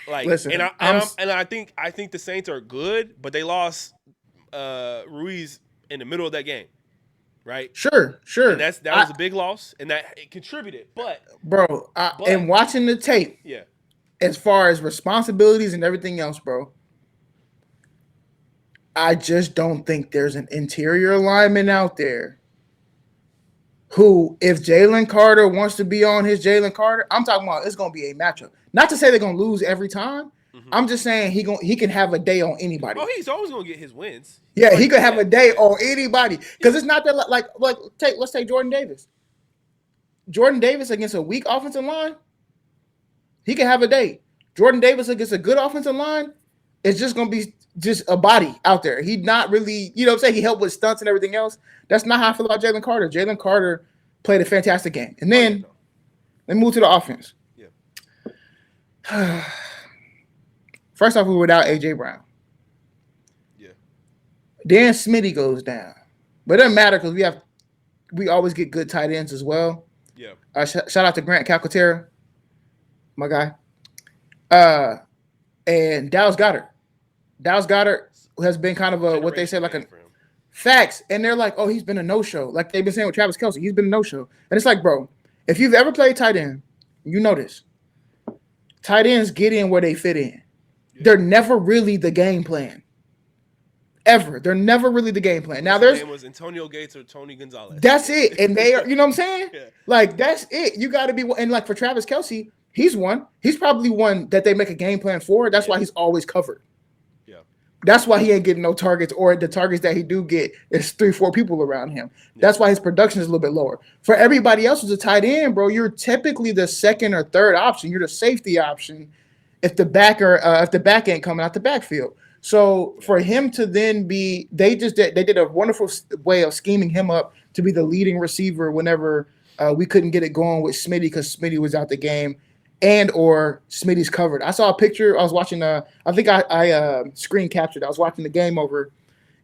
Listen, and I think the Saints are good, but they lost Ruiz in the middle of that game, right? sure. And that was a big loss, and that it contributed. But and watching the tape, yeah, as far as responsibilities and everything else, bro, I just don't think there's an interior lineman out there who, if Jalen Carter wants to be on his Jalen Carter, I'm talking about it's going to be a matchup. Not to say they're going to lose every time. Mm-hmm. I'm just saying he can have a day on anybody. Oh, he's always going to get his wins. Yeah, he could have a day on anybody because it's not that let's take Jordan Davis. Jordan Davis against a weak offensive line, he can have a day. Jordan Davis against a good offensive line, it's just going to be just a body out there. He not really, you know what I'm saying? He helped with stunts and everything else. That's not how I feel about Jalen Carter. Jalen Carter played a fantastic game. And then they move to the offense. Yeah. First off, we were without A.J. Brown. Yeah. Then Smitty goes down. But it doesn't matter because we always get good tight ends as well. Yeah. Shout out to Grant Calcaterra, my guy. And Dallas Goedert. Dallas Goedert has been kind of what they say like a facts, and they're like, oh, he's been a no-show. Like they've been saying with Travis Kelce, he's been a no-show. And it's like, bro, if you've ever played tight end, you know this. Tight ends get in where they fit in. Yeah. They're never really the game plan. Ever. They're never really the game plan. Now his name was Antonio Gates or Tony Gonzalez. That's it. And they are, you know what I'm saying? Yeah. Like, that's it. You got to be, and like for Travis Kelce, he's one. He's probably one that they make a game plan for. That's why he's always covered. That's why he ain't getting no targets, or the targets that he do get is 3-4 people around him. That's why his production is a little bit lower. For everybody else who's a tight end, bro, you're typically the second or third option. You're the safety option if the back ain't coming out the backfield. So for him to then be, they did a wonderful way of scheming him up to be the leading receiver whenever we couldn't get it going with Smitty because Smitty was out the game. And or Smitty's covered. I saw a picture. I was watching. I think I screen captured. I was watching the game over,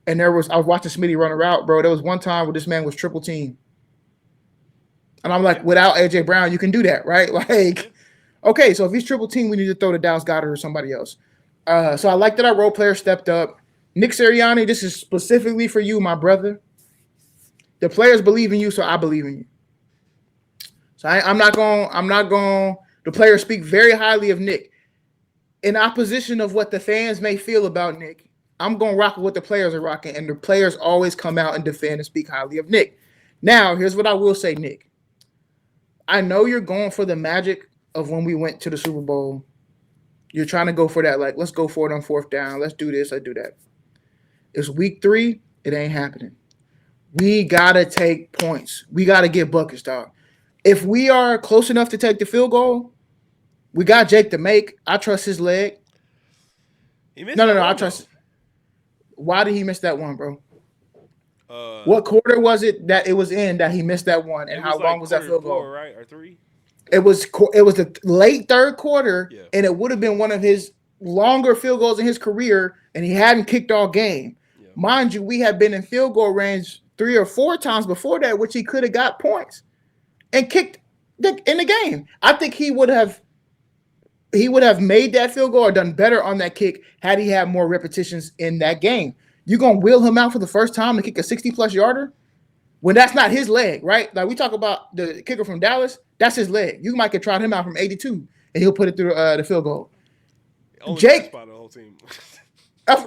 and I was watching Smitty run a route, bro. There was one time where this man was triple team, and I'm like, without AJ Brown, you can do that, right? Like, okay, so if he's triple team, we need to throw to Dallas Goedert or somebody else. So I like that our role player stepped up. Nick Sirianni, this is specifically for you, my brother. The players believe in you, so I believe in you. So I'm not going. The players speak very highly of Nick. In opposition of what the fans may feel about Nick, I'm going to rock with what the players are rocking, and the players always come out and defend and speak highly of Nick. Now, here's what I will say, Nick. I know you're going for the magic of when we went to the Super Bowl You're trying to go for that, like, let's go for it on fourth down. Let's do this. I do that. It's week 3. It ain't happening. We got to take points. We got to get buckets, dog. If we are close enough to take the field goal, we got Jake to make. I trust his leg. He missed No. that I one, trust. Why did he miss that one, bro? though. What quarter was it that it was in that he missed that one, and It how was long was that field 4, goal? right, or 3? It was the late third quarter, Yeah. and it would have been one of his longer field goals in his career, and he hadn't kicked all game. Yeah. Mind you, we had been in field goal range 3 or 4 times before that, which he could have got points and kicked in the game. I think he would have made that field goal or done better on that kick had he had more repetitions in that game. You gonna wheel him out for the first time and kick a 60-plus yarder when that's not his leg, right? Like we talk about the kicker from Dallas, that's his leg. You might get tried him out from 82 and he'll put it through the field goal. Only Jake, by the whole team.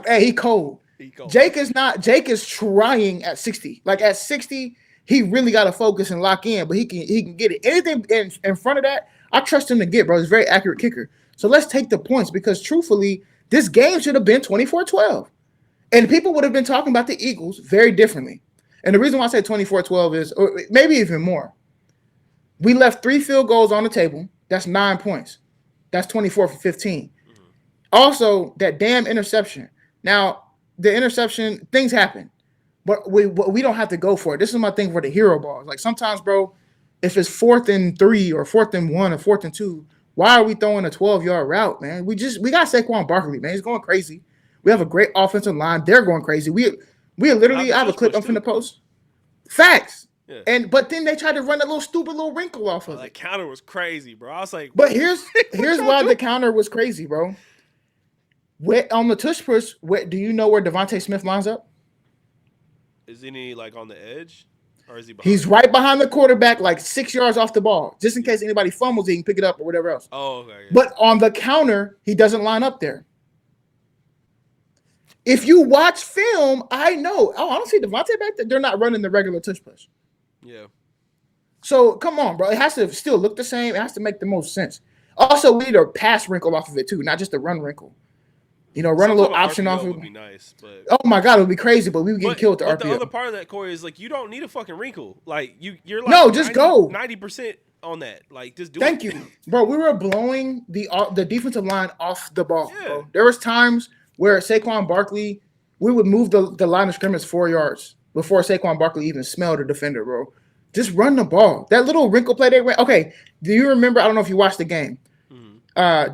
hey, he cold. Jake is trying at 60. Like at 60, he really got to focus and lock in, but he can get it. Anything in front of that, I trust him to get, bro. He's a very accurate kicker. So let's take the points because truthfully, this game should have been 24-12. And people would have been talking about the Eagles very differently. And the reason why I say 24-12 is, or maybe even more, we left 3 field goals on the table. That's 9 points. That's 24 for 15. Mm-hmm. Also, that damn interception. Now, the interception, things happen. But we don't have to go for it. This is my thing for the hero balls. Like sometimes, bro, if it's 4th and 3 or 4th and 1 or 4th and 2, why are we throwing a 12-yard route, man? We got Saquon Barkley, man. He's going crazy. We have a great offensive line. They're going crazy. We literally, I have a clip up in the post. Facts. Yeah. But then they tried to run that stupid little wrinkle off of it. That counter was crazy, bro. I was like, but here's why the counter was crazy, bro. On the tush push, do you know where Devontae Smith lines up? Is he like on the edge? Or is he behind? He's right behind the quarterback, like 6 yards off the ball. Just in case anybody fumbles, he can pick it up or whatever else. Oh, okay. Yeah. But on the counter, he doesn't line up there. If you watch film, I know. Oh, I don't see Devontae back there. They're not running the regular tush push. Yeah. So, come on, bro. It has to still look the same. It has to make the most sense. Also, we need a pass wrinkle off of it, too, not just a run wrinkle. You know, run a little option off of it. Would be nice, but oh my god, it would be crazy, but we would get killed with the RPO. The other part of that, Corey, is like you don't need a fucking wrinkle. Like you're like no, just go 90% on that. Like just do Thank it. you, bro. We were blowing the defensive line off the ball. Yeah. Bro. There was times where Saquon Barkley, we would move the line of scrimmage 4 yards before Saquon Barkley even smelled a defender, bro. Just run the ball. That little wrinkle play they ran. Okay, do you remember? I don't know if you watched the game.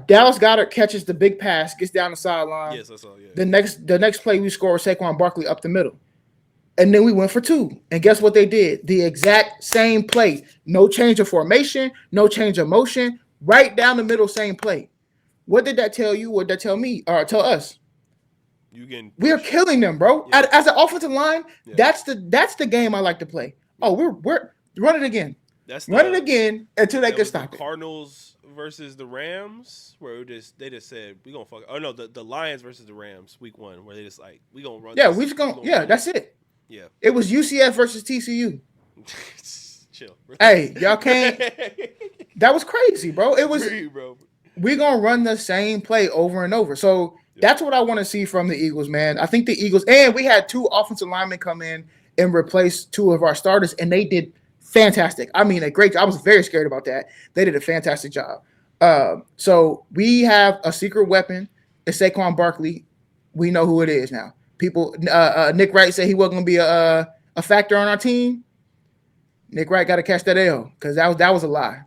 Dallas Goedert catches the big pass, gets down the sideline. Yes, I saw. Yeah. The next play we score was Saquon Barkley up the middle, and then we went for 2. And guess what they did? The exact same play. No change of formation, no change of motion. Right down the middle, same play. What did that tell you? What did that tell me? Or tell us? We're killing them, bro. Yeah. As an offensive line, that's the game I like to play. Oh, we're run it again. Run it again until they can stop it. Cardinals versus the Rams, where they just said we gonna fuck. Oh no, the Lions versus the Rams, week 1, where they just like we gonna run. Yeah, we just gonna. Yeah, that's it. Yeah, it was UCF versus TCU. Chill. Hey, y'all can't. That was crazy, bro. It was. Bro. We gonna run the same play over and over. So that's what I want to see from the Eagles, man. I think the Eagles, and we had 2 offensive linemen come in and replace 2 of our starters, and they did fantastic. I mean, a great job. I was very scared about that. They did a fantastic job. So we have a secret weapon. It's Saquon Barkley. We know who it is now. People, Nick Wright said he wasn't going to be a factor on our team. Nick Wright got to catch that L because that was a lie.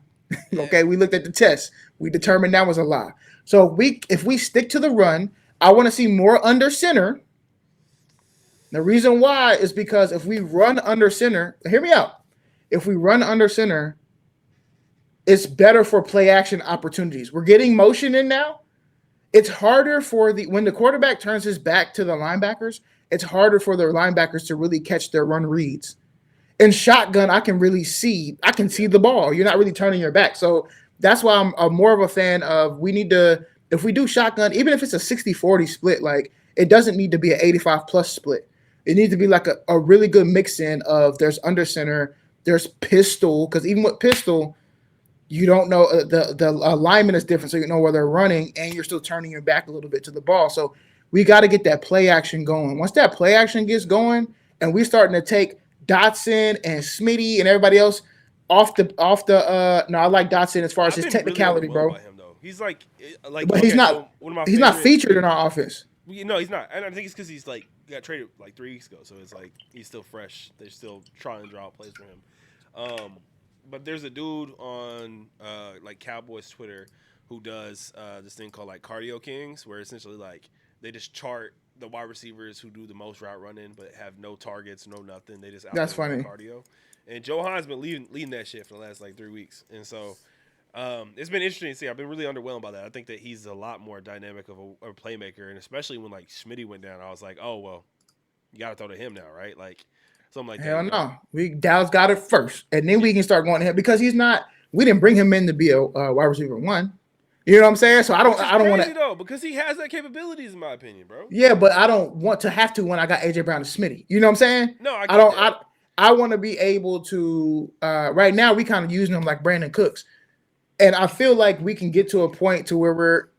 Okay, we looked at the test. We determined that was a lie. So if we stick to the run, I want to see more under center. The reason why is because if we run under center, hear me out. If we run under center, it's better for play action opportunities. We're getting motion in now. It's harder when the quarterback turns his back to the linebackers, it's harder for the linebackers to really catch their run reads. In shotgun, I can see the ball. You're not really turning your back. So that's why I'm more of a fan of if we do shotgun, even if it's a 60-40 split, like it doesn't need to be an 85+ split. It needs to be like a really good mix in of there's under center, there's pistol, because even with pistol, You don't know the alignment is different, so you know where they're running, and you're still turning your back a little bit to the ball. So we got to get that play action going. Once that play action gets going, and we starting to take Dotson and Smitty and everybody else off the. No, I like Dotson as far as I've his been really technicality, underwhelmed bro. by him though. He's like But okay. So one of my he's not favorite. featured in our offense. No, he's not, and I think it's because he's like got traded like 3 weeks ago, so it's like he's still fresh. They're still trying to draw plays for him. But there's a dude on like Cowboys Twitter who does this thing called like Cardio Kings, where essentially like they just chart the wide receivers who do the most route running but have no targets, no nothing. They just out That's there funny. cardio. And Joe Hines been leading that shit for the last like 3 weeks, and so. It's been interesting to see. I've been really underwhelmed by that. I think that he's a lot more dynamic of a playmaker, and especially when like Smitty went down, I was like, oh well, you got to throw to him now, right? Like something like Hell that. no, Dallas got it first, and then we can start going to him because he's not. We didn't bring him in to be a wide receiver one. You know what I'm saying? So I don't want to though because he has that capabilities in my opinion, bro. Yeah, but I don't want to have to when I got AJ Brown and Smitty. You know what I'm saying? No, I don't. that. I want to be able to. Right now, we kind of using him like Brandon Cooks. And I feel like we can get to a point to where we're.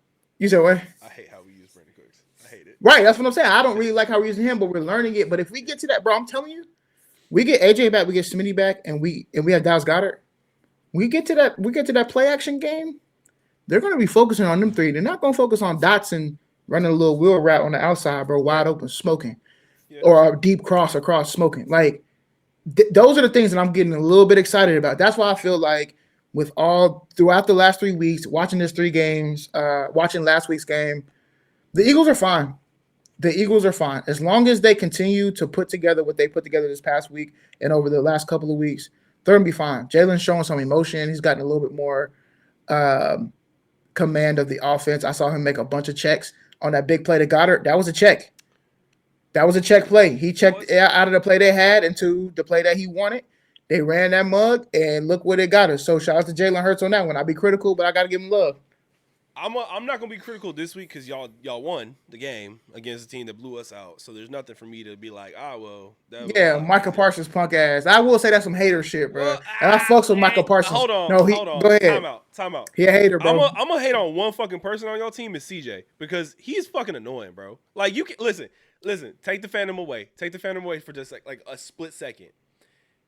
You said what? I hate how we use Brandon Cooks. I hate it. Right, that's what I'm saying. I don't really like how we're using him, but we're learning it. But if we get to that, bro, I'm telling you, we get AJ back, we get Smitty back, and we have Dallas Goedert. We get to that play action game. They're going to be focusing on them three. They're not going to focus on Dotson running a little wheel route on the outside, bro, wide open smoking, or a deep cross across smoking. Like those are the things that I'm getting a little bit excited about. That's why I feel like. With all throughout the last 3 weeks, watching this 3 games, watching last week's game, the Eagles are fine. The Eagles are fine. As long as they continue to put together what they put together this past week and over the last couple of weeks, they're going to be fine. Jalen's showing some emotion. He's gotten a little bit more command of the offense. I saw him make a bunch of checks on that big play to Goddard. That was a check. That was a check play. He checked out of the play they had into the play that he wanted. They ran that mug, and look where it got us. So shout out to Jalen Hurts on that one. I'll be critical, but I got to give him love. I'm not gonna be critical this week because y'all won the game against a team that blew us out. So there's nothing for me to be like, well. Micah Parsons punk ass. I will say that's some hater shit, bro. And I fucks with Micah Parsons. Hold on. Go ahead. Time out. He a hater, bro. I'm gonna hate on one fucking person on your team is CJ because he's fucking annoying, bro. Like you can listen. Take the Phantom away. Take the Phantom away for just like a split second.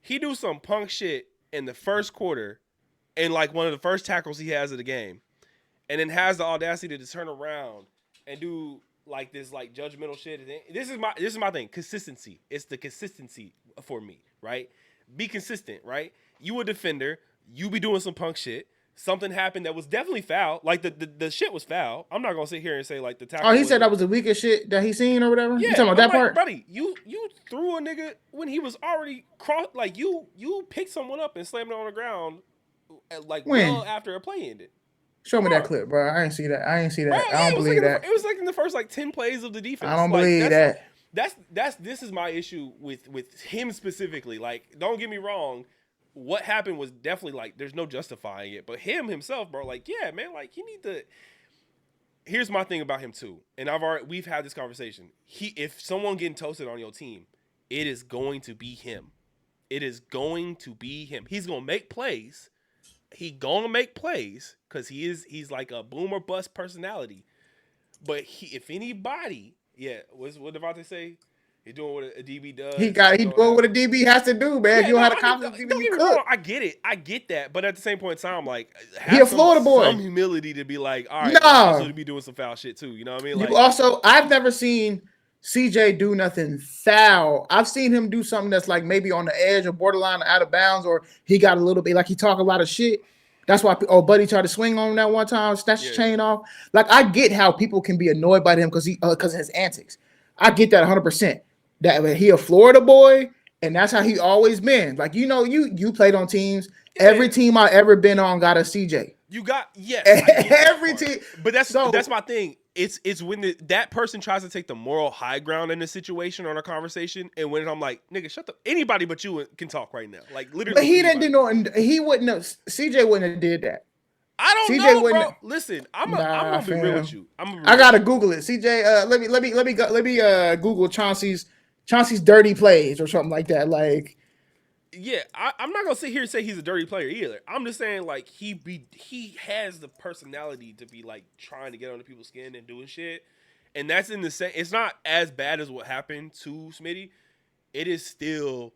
He do some punk shit in the first quarter and like one of the first tackles he has of the game and then has the audacity to just turn around and do like this like judgmental shit. This is my thing. Consistency. It's the consistency for me, right? Be consistent, right? You a defender. You be doing some punk shit. Something happened that was definitely foul. Like the shit was foul. I'm not gonna sit here and say like the tackle. Oh, he said that was the weakest shit that he seen or whatever. Yeah, you talking about that part, buddy? You threw a nigga when he was already crossed. Like you picked someone up and slammed it on the ground, like well after a play ended. Show me that clip, bro. I ain't see that. Bro, I don't believe that. It was like in the first like 10 plays of the defense. I don't believe that. This is my issue with him specifically. Like, don't get me wrong. What happened was definitely like there's no justifying it, but him himself, bro, like yeah, man, like he need to. Here's my thing about him too, and we've had this conversation. If someone getting toasted on your team, it is going to be him. It is going to be him. He's gonna make plays. Because he's like a boom or bust personality. But if anybody, what Devontae say? He doing what a DB does. He doing what a DB has to do, man. You don't have the confidence. Don't get me wrong. I get it. I get that. But at the same point in time, like he a Florida boy. Some humility to be like, all right, also to be doing some foul shit too. You know what I mean? Like, I've never seen CJ do nothing foul. I've seen him do something that's like maybe on the edge or borderline out of bounds, or he got a little bit like he talk a lot of shit. That's why Buddy tried to swing on him that one time, snatch his chain off. Like I get how people can be annoyed by him because of his antics. I get that 100%. That he a Florida boy, and that's how he always been. Like you played on teams. Yeah. Every team I ever been on got a CJ. You got every team. But that's my thing. It's when that person tries to take the moral high ground in a situation or in a conversation, and when I'm like, nigga, shut the. Anybody but you can talk right now. Like literally. But he didn't do no. He wouldn't have. CJ wouldn't have did that. I don't know, bro. Listen, I'm gonna be real with you. I gotta Google it. CJ, let me Google Chauncey's dirty plays or something like that. Like Yeah, I'm not gonna sit here and say he's a dirty player either. I'm just saying like he has the personality to be like trying to get under people's skin and doing shit, and that's in the same. It's not as bad as what happened to Smitty. It is still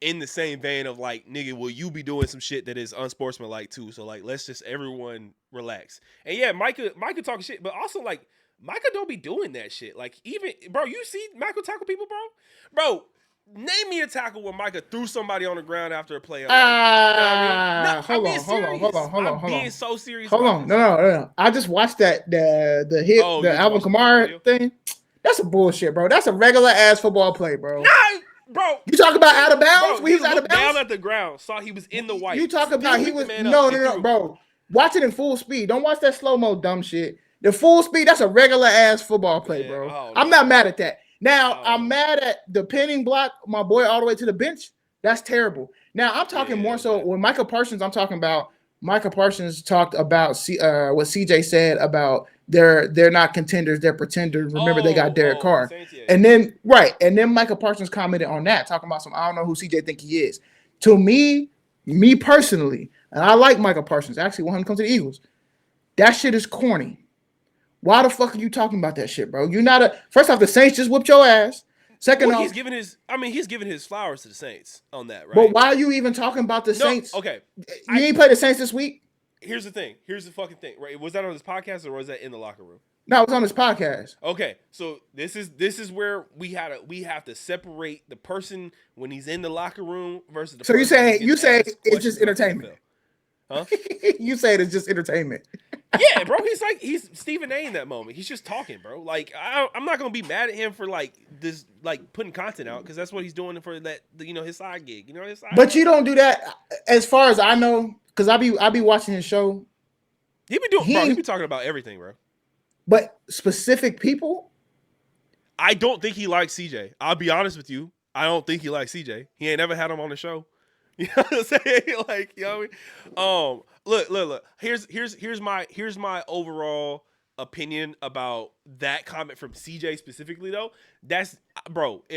in the same vein of like, nigga, will you be doing some shit that is unsportsmanlike too? So like, let's just everyone relax. And yeah, Micah talking shit, but also like Micah don't be doing that shit. Like even bro, you see Micah tackle people, bro. Name me a tackle where Micah threw somebody on the ground after a play. Like, you know what I mean? No, I'm being serious. I'm being so serious. Hold on. No. I just watched that the Alvin Kamara thing. That's a bullshit, bro. That's a regular ass football play, bro. Nah, bro. You talk about out of bounds? Bro, when he was out of bounds? Down at the ground. Saw he was in the white. You talk about he was no, bro. Watch it in full speed. Don't watch that slow mo dumb shit. The full speed, that's a regular ass football play, bro. I'm not mad at that. Now, I'm mad at the pinning block, my boy, all the way to the bench. That's terrible. Now, I'm talking more so with Micah Parsons. I'm talking about Micah Parsons talked about what CJ said about they're not contenders, they're pretenders. Remember, they got Derek Carr. Saints, and then Micah Parsons commented on that, talking about I don't know who CJ think he is. To me personally, and I like Micah Parsons. I actually want him to come to the Eagles. That shit is corny. Why the fuck are you talking about that shit, bro? You're not first off, the Saints just whipped your ass. Second off, he's giving his flowers to the Saints on that, right? But why are you even talking about the Saints? Okay. You ain't play the Saints this week? Here's the thing. Here's the fucking thing, right? Was that on this podcast or was that in the locker room? No, it was on this podcast. Okay. So this is where we have to separate the person when he's in the locker room versus the person. So you say it's just entertainment. Huh? You say it's just entertainment. Yeah, bro. He's Stephen A in that moment. He's just talking, bro. Like I'm not gonna be mad at him for like this, like putting content out because that's what he's doing for that, his side gig. His side. But you don't do that, as far as I know, because I be watching his show. He be talking about everything, bro. But specific people. I don't think he likes CJ. I'll be honest with you. I don't think he likes CJ. He ain't never had him on the show. You know what I'm saying? Like, you know what I mean? Look. Here's my overall opinion about that comment from CJ specifically though. That's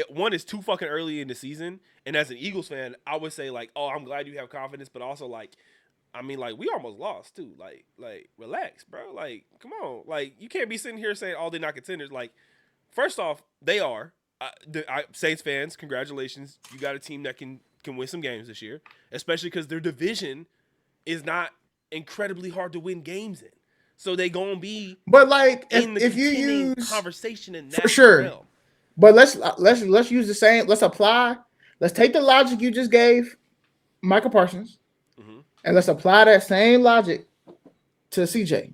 one is too fucking early in the season. And as an Eagles fan, I would say like, oh, I'm glad you have confidence, but also like, I mean, like, we almost lost too. Like, relax, bro. Like, come on. Like, you can't be sitting here saying, oh, they're not contenders. Like, first off, they are. Saints fans, congratulations. You got a team that can win some games this year, especially because their division is not incredibly hard to win games in. So they gonna be, but like if you use conversation in that for sure. Realm. But let's use the same. Let's apply. Let's take the logic you just gave Michael Parsons, and let's apply that same logic to CJ.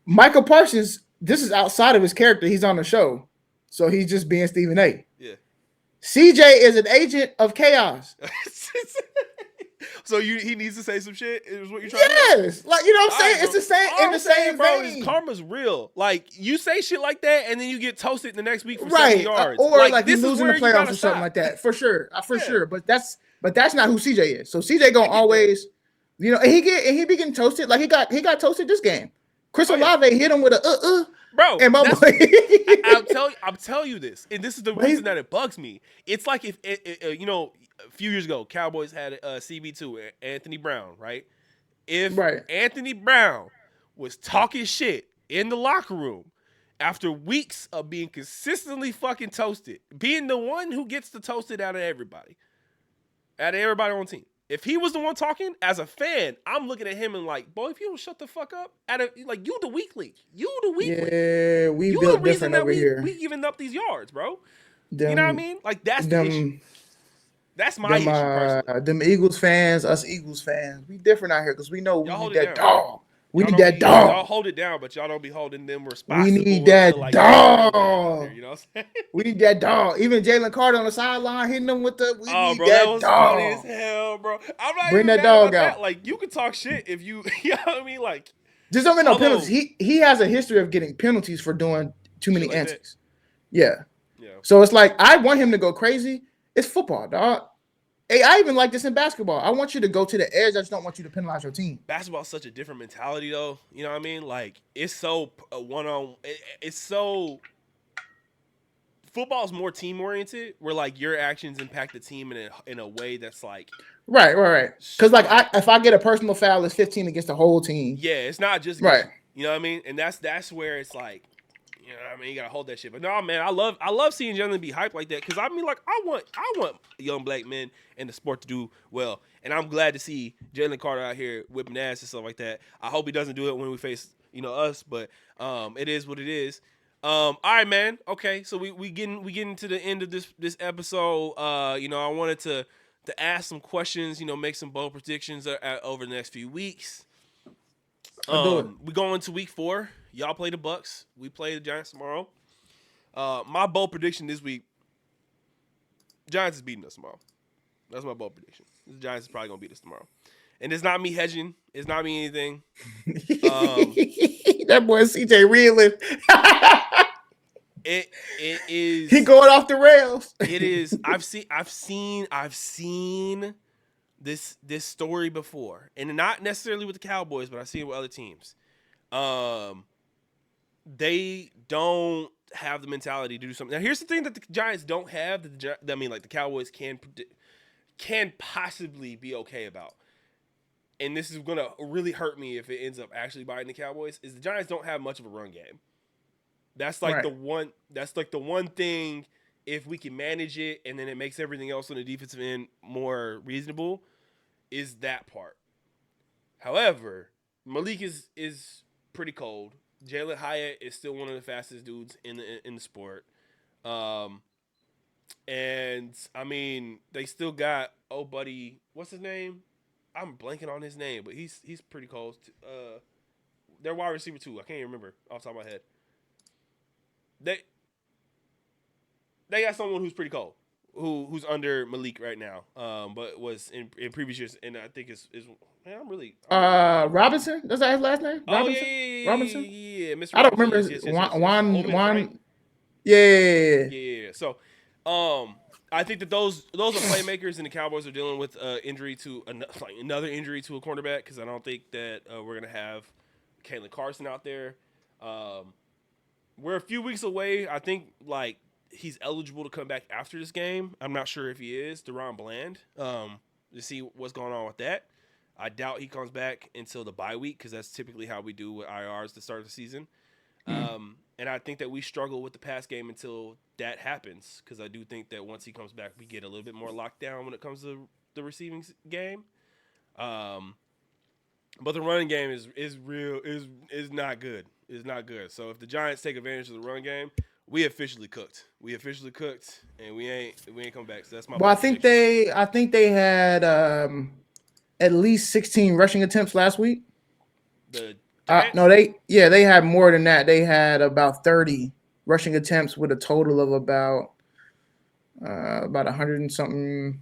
Michael Parsons. This is outside of his character. He's on the show, so he's just being Stephen A. Yeah. CJ is an agent of chaos. So he needs to say some shit. Is what you're trying to say? Yes, like you know what I'm saying. It's the same in the same bro. vein. Karma's real. Like you say shit like that, and then you get toasted the next week for 70 yards, or like you losing the playoffs or something like that. For sure. But that's not who CJ is. So CJ gonna always, and he be getting toasted. Like he got toasted this game. Chris Olave hit him with a bro. And my boy, I'll tell you this, and this is the reason that it bugs me. It's like if a few years ago, Cowboys had CB2, Anthony Brown, right? If Anthony Brown was talking shit in the locker room after weeks of being consistently fucking toasted, being the one who gets the toasted out of everybody on the team. If he was the one talking, as a fan, I'm looking at him and like, boy, if you don't shut the fuck up, you the weak link. Yeah, we built different over here. We giving up these yards, bro. You know what I mean? Like that's the issue. That's my issue personally. Them Eagles fans, us Eagles fans, we different out here because we know we need that dog. We need that dog. Y'all hold it down, but y'all don't be holding them responsible. We need that dog. You know what I'm saying? We need that dog. Even Jalen Carter on the sideline hitting them with the. We need bro, that was dog. Funny as hell, bro. I'm not Bring even that dog out. That. Like you can talk shit if you, you know what I mean. Like just don't get no penalties. He has a history of getting penalties for doing too many antics. Yeah. So it's like I want him to go crazy. It's football, dog. Hey, I even like this in basketball. I want you to go to the edge. I just don't want you to penalize your team. Basketball's such a different mentality, though. You know what I mean? Like, it's so one-on. It's so football's more team oriented, where like your actions impact the team in a way that's like Right. Because like if I get a personal foul, it's 15 against the whole team. yeah, it's not just against Right. you. You know what I mean? And that's where it's like, you know what I mean, you gotta hold that shit. But no, man, I love seeing Jalen be hyped like that because I mean, like I want young black men in the sport to do well, and I'm glad to see Jalen Carter out here whipping ass and stuff like that. I hope he doesn't do it when we face us, but it is what it is. All right, man. Okay, so we getting to the end of this episode. I wanted to ask some questions. Make some bold predictions over the next few weeks. I'll do it. We go into week 4. Y'all play the Bucks. We play the Giants tomorrow. My bold prediction this week: Giants is beating us tomorrow. That's my bold prediction. The Giants is probably gonna beat us tomorrow, and it's not me hedging. It's not me anything. That boy CJ reeling. It is. He going off the rails. It is. I've seen this story before, and not necessarily with the Cowboys, but I've seen it with other teams. They don't have the mentality to do something. Now, here's the thing that the Giants don't have. Like the Cowboys can possibly be okay about. And this is gonna really hurt me if it ends up actually biting the Cowboys. Is the Giants don't have much of a run game. That's like Right. the one. That's like the one thing. If we can manage it, and then it makes everything else on the defensive end more reasonable, is that part. However, Malik is pretty cold. Jalen Hyatt is still one of the fastest dudes in the sport. And I mean, they still got buddy, what's his name? I'm blanking on his name, but he's pretty cold. Their wide receiver too. I can't even remember off the top of my head. They got someone who's pretty cold, who's under Malik right now. But was in previous years, and I think is man, I'm really Robinson. That's that his last name? oh Robinson? yeah, Robinson? Mr. I don't Robinson. remember Yes, his yes, yes, yes, yes. Juan. Ole Miss, right? Yeah. Yeah. So, I think that those are playmakers, and the Cowboys are dealing with injury to another injury to a cornerback because I don't think that we're gonna have Caitlin Carson out there. We're a few weeks away. I think like he's eligible to come back after this game. I'm not sure if he is. Deron Bland. To see what's going on with that. I doubt he comes back until the bye week because that's typically how we do with IRs to start the season. And I think that we struggle with the pass game until that happens because I do think that once he comes back, we get a little bit more lockdown when it comes to the receiving game. But the running game is not good. It's not good. So if the Giants take advantage of the run game, we officially cooked. And we ain't come back. So that's my. Well, I think they had at least 16 rushing attempts last week. No, they had more than that. They had about 30 rushing attempts with a total of about 100 and something.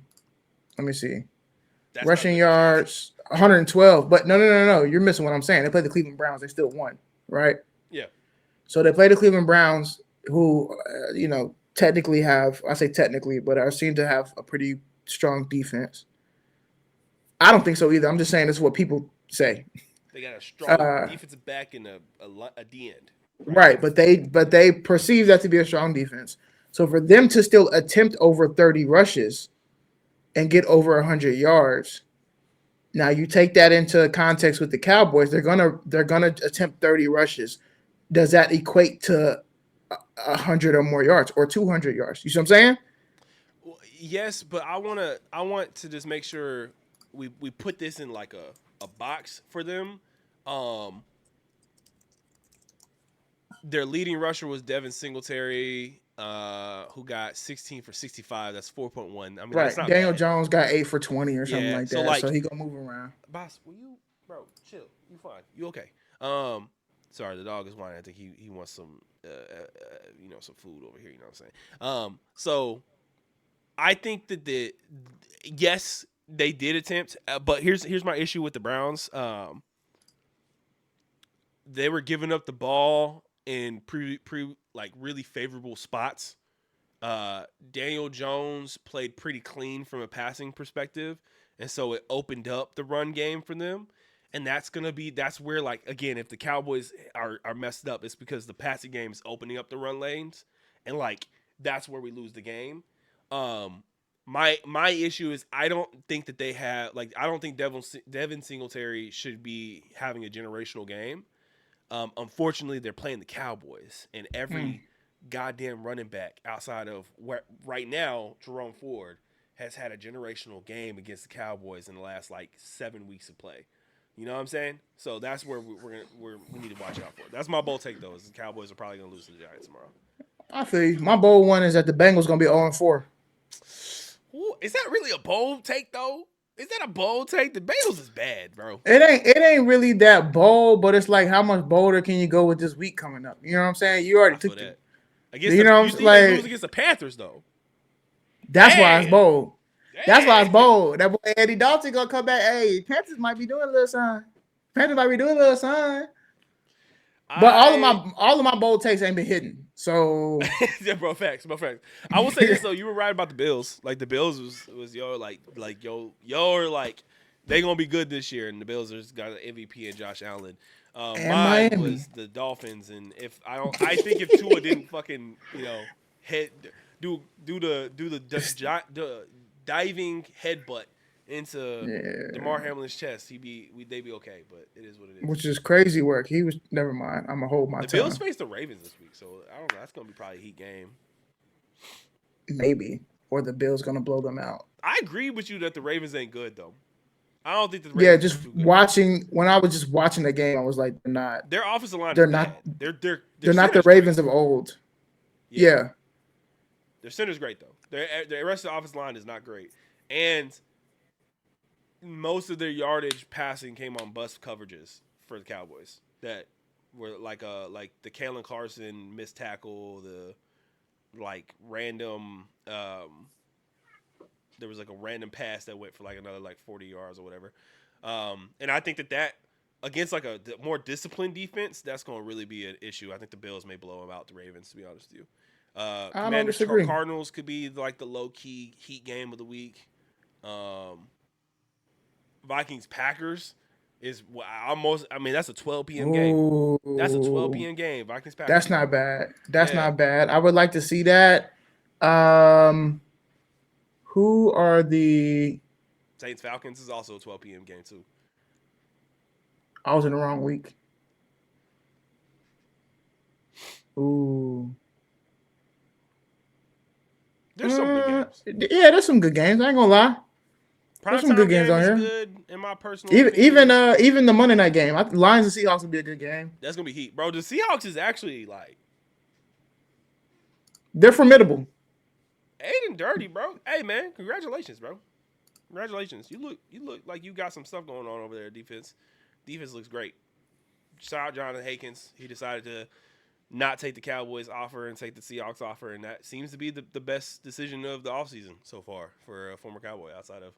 Let me see. That's rushing yards, 112. But no. You're missing what I'm saying. They played the Cleveland Browns. They still won, right? Yeah. So they played the Cleveland Browns, who technically have, I say technically, but are seen to have a pretty strong defense. I don't think so either. I'm just saying this is what people say. They got a strong defensive back and a D end. Right, but they perceive that to be a strong defense. So for them to still attempt over 30 rushes and get over 100 yards, now you take that into context with the Cowboys. They're gonna attempt 30 rushes. Does that equate to 100 or more yards or 200 yards? You see what I'm saying? Well, yes, but I want to just make sure we put this in like a box for them. Their leading rusher was Devin Singletary, who got 16 for 65. That's 4.1. I mean, right. That's not Daniel bad. Jones got 8 for 20 or something like that. So he gonna move around. Boss, will you, bro? Chill. You fine? You okay? Sorry, the dog is whining. I think he wants some, some food over here. You know what I'm saying? So I think that yes, they did attempt, but here's my issue with the Browns. They were giving up the ball in like really favorable spots. Daniel Jones played pretty clean from a passing perspective, and so it opened up the run game for them. And that's where, like, again, if the Cowboys are messed up, it's because the passing game is opening up the run lanes. And, like, that's where we lose the game. My issue is I don't think that they have I don't think Devin Singletary should be having a generational game. Unfortunately, they're playing the Cowboys, and Mm. every goddamn running back outside of where right now Jerome Ford has had a generational game against the Cowboys in the last 7 weeks of play. You know what I'm saying? So that's where we need to watch out for. That's my bold take though. Is the Cowboys are probably going to lose to the Giants tomorrow. I feel you. My bold one is that the Bengals gonna be 0-4. Ooh, is that really a bold take though? Is that a bold take? The Bengals is bad, bro. It ain't really that bold, but it's like how much bolder can you go with this week coming up? You know what I'm saying? You already I feel took the. that. Against You know what I'm you saying? think they lose Like against the Panthers though? that's why it's Damn. bold. That's why it's Damn. bold. That boy Eddie Dalton gonna come back. Hey, Panthers might be doing a little something. Panthers might be doing a little something. But all of my bold takes ain't been hidden. So Yeah, bro, facts. I will say this though, you were right about the Bills. Like the Bills was they gonna be good this year, and the Bills just got an MVP in Josh Allen. and Mine Miami. was the Dolphins, and I think if Tua didn't fucking head the diving headbutt into Yeah. DeMar Hamlin's chest, they'd be okay. But it is what it is. Which is crazy work. He was never mind. I'm gonna hold my The Bills tongue. face the Ravens this week, so I don't know. That's gonna be probably a heat game. Maybe. Or the Bills gonna blow them out. I agree with you that the Ravens ain't good though. I don't think the Yeah, Ravens just are too good. watching when I was just watching the game, I was like, Their offensive line is they're not bad. Their they're not the center's Ravens great. of old. Yeah, Yeah. their center's great though. The rest of the offensive line is not great, and most of their yardage passing came on bust coverages for the Cowboys that were like the Kalen Carson missed tackle, the random there was a random pass that went for another 40 yards or whatever. And I think that against a more disciplined defense, that's going to really be an issue. I think the Bills may blow them out the Ravens, to be honest with you. I don't Commanders disagree. Cardinals could be the low key heat game of the week. Vikings Packers is almost. I mean, that's a 12 p.m. game. Ooh, That's a 12 p.m. game. Vikings Packers. that's not bad. That's Yeah. not bad. I would like to see that. Who are the Saints Falcons is also a 12 p.m. game too. I was in the wrong week. Ooh. There's some good games. Yeah, there's some good games. I ain't gonna lie. There's some Primetime good games game on is here. good in my personal Even opinion. even the Monday night game, Lions and Seahawks would be a good game. That's gonna be heat, bro. The Seahawks is actually They're formidable. 8-dirty, bro. Hey man, congratulations, bro. Congratulations. You look like you got some stuff going on over there. Defense looks great. Shout out Jonathan Hankins. He decided to not take the Cowboys offer and take the Seahawks offer, and that seems to be the best decision of the offseason so far for a former Cowboy outside of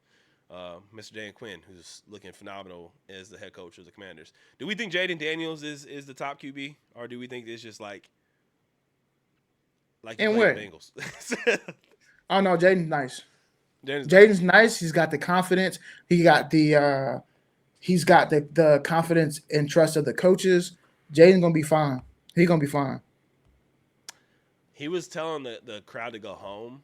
Mr. Dan Quinn, who's looking phenomenal as the head coach of the Commanders. Do we think Jaden Daniels is the top QB, or do we think it's just like you And play what? the Bengals? Oh no, Jaden's nice. Jaden's Jaden's nice. He's got the confidence. He's got the confidence and trust of the coaches. Jaden's gonna be fine. He's gonna be fine. He was telling the crowd to go home.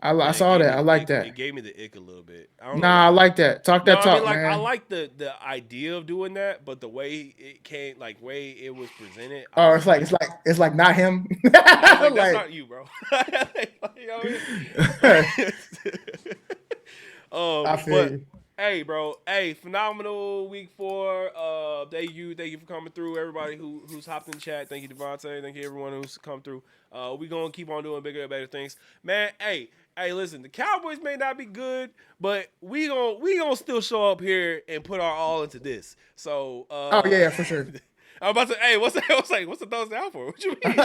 I saw that. I like that. It gave me the ick a little bit. I don't know Nah, I why. like that. Talk that talk, I man. like the idea of doing that, but the way it came, way it was presented. Oh, it's like not him. I was like, that's not you, bro. You know what I mean? I feel you. Hey, bro. Hey, phenomenal week 4. Thank you for coming through. Everybody who's hopped in the chat. Thank you, Devontae. Thank you, everyone who's come through. We gonna keep on doing bigger and better things, man. Hey, listen. The Cowboys may not be good, but we gonna still show up here and put our all into this. So, Oh yeah, for sure. I'm about to. Hey, what's the thumbs down for? What you mean?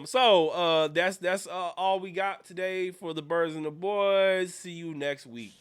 So that's all we got today for the Birds and the Boys. See you next week.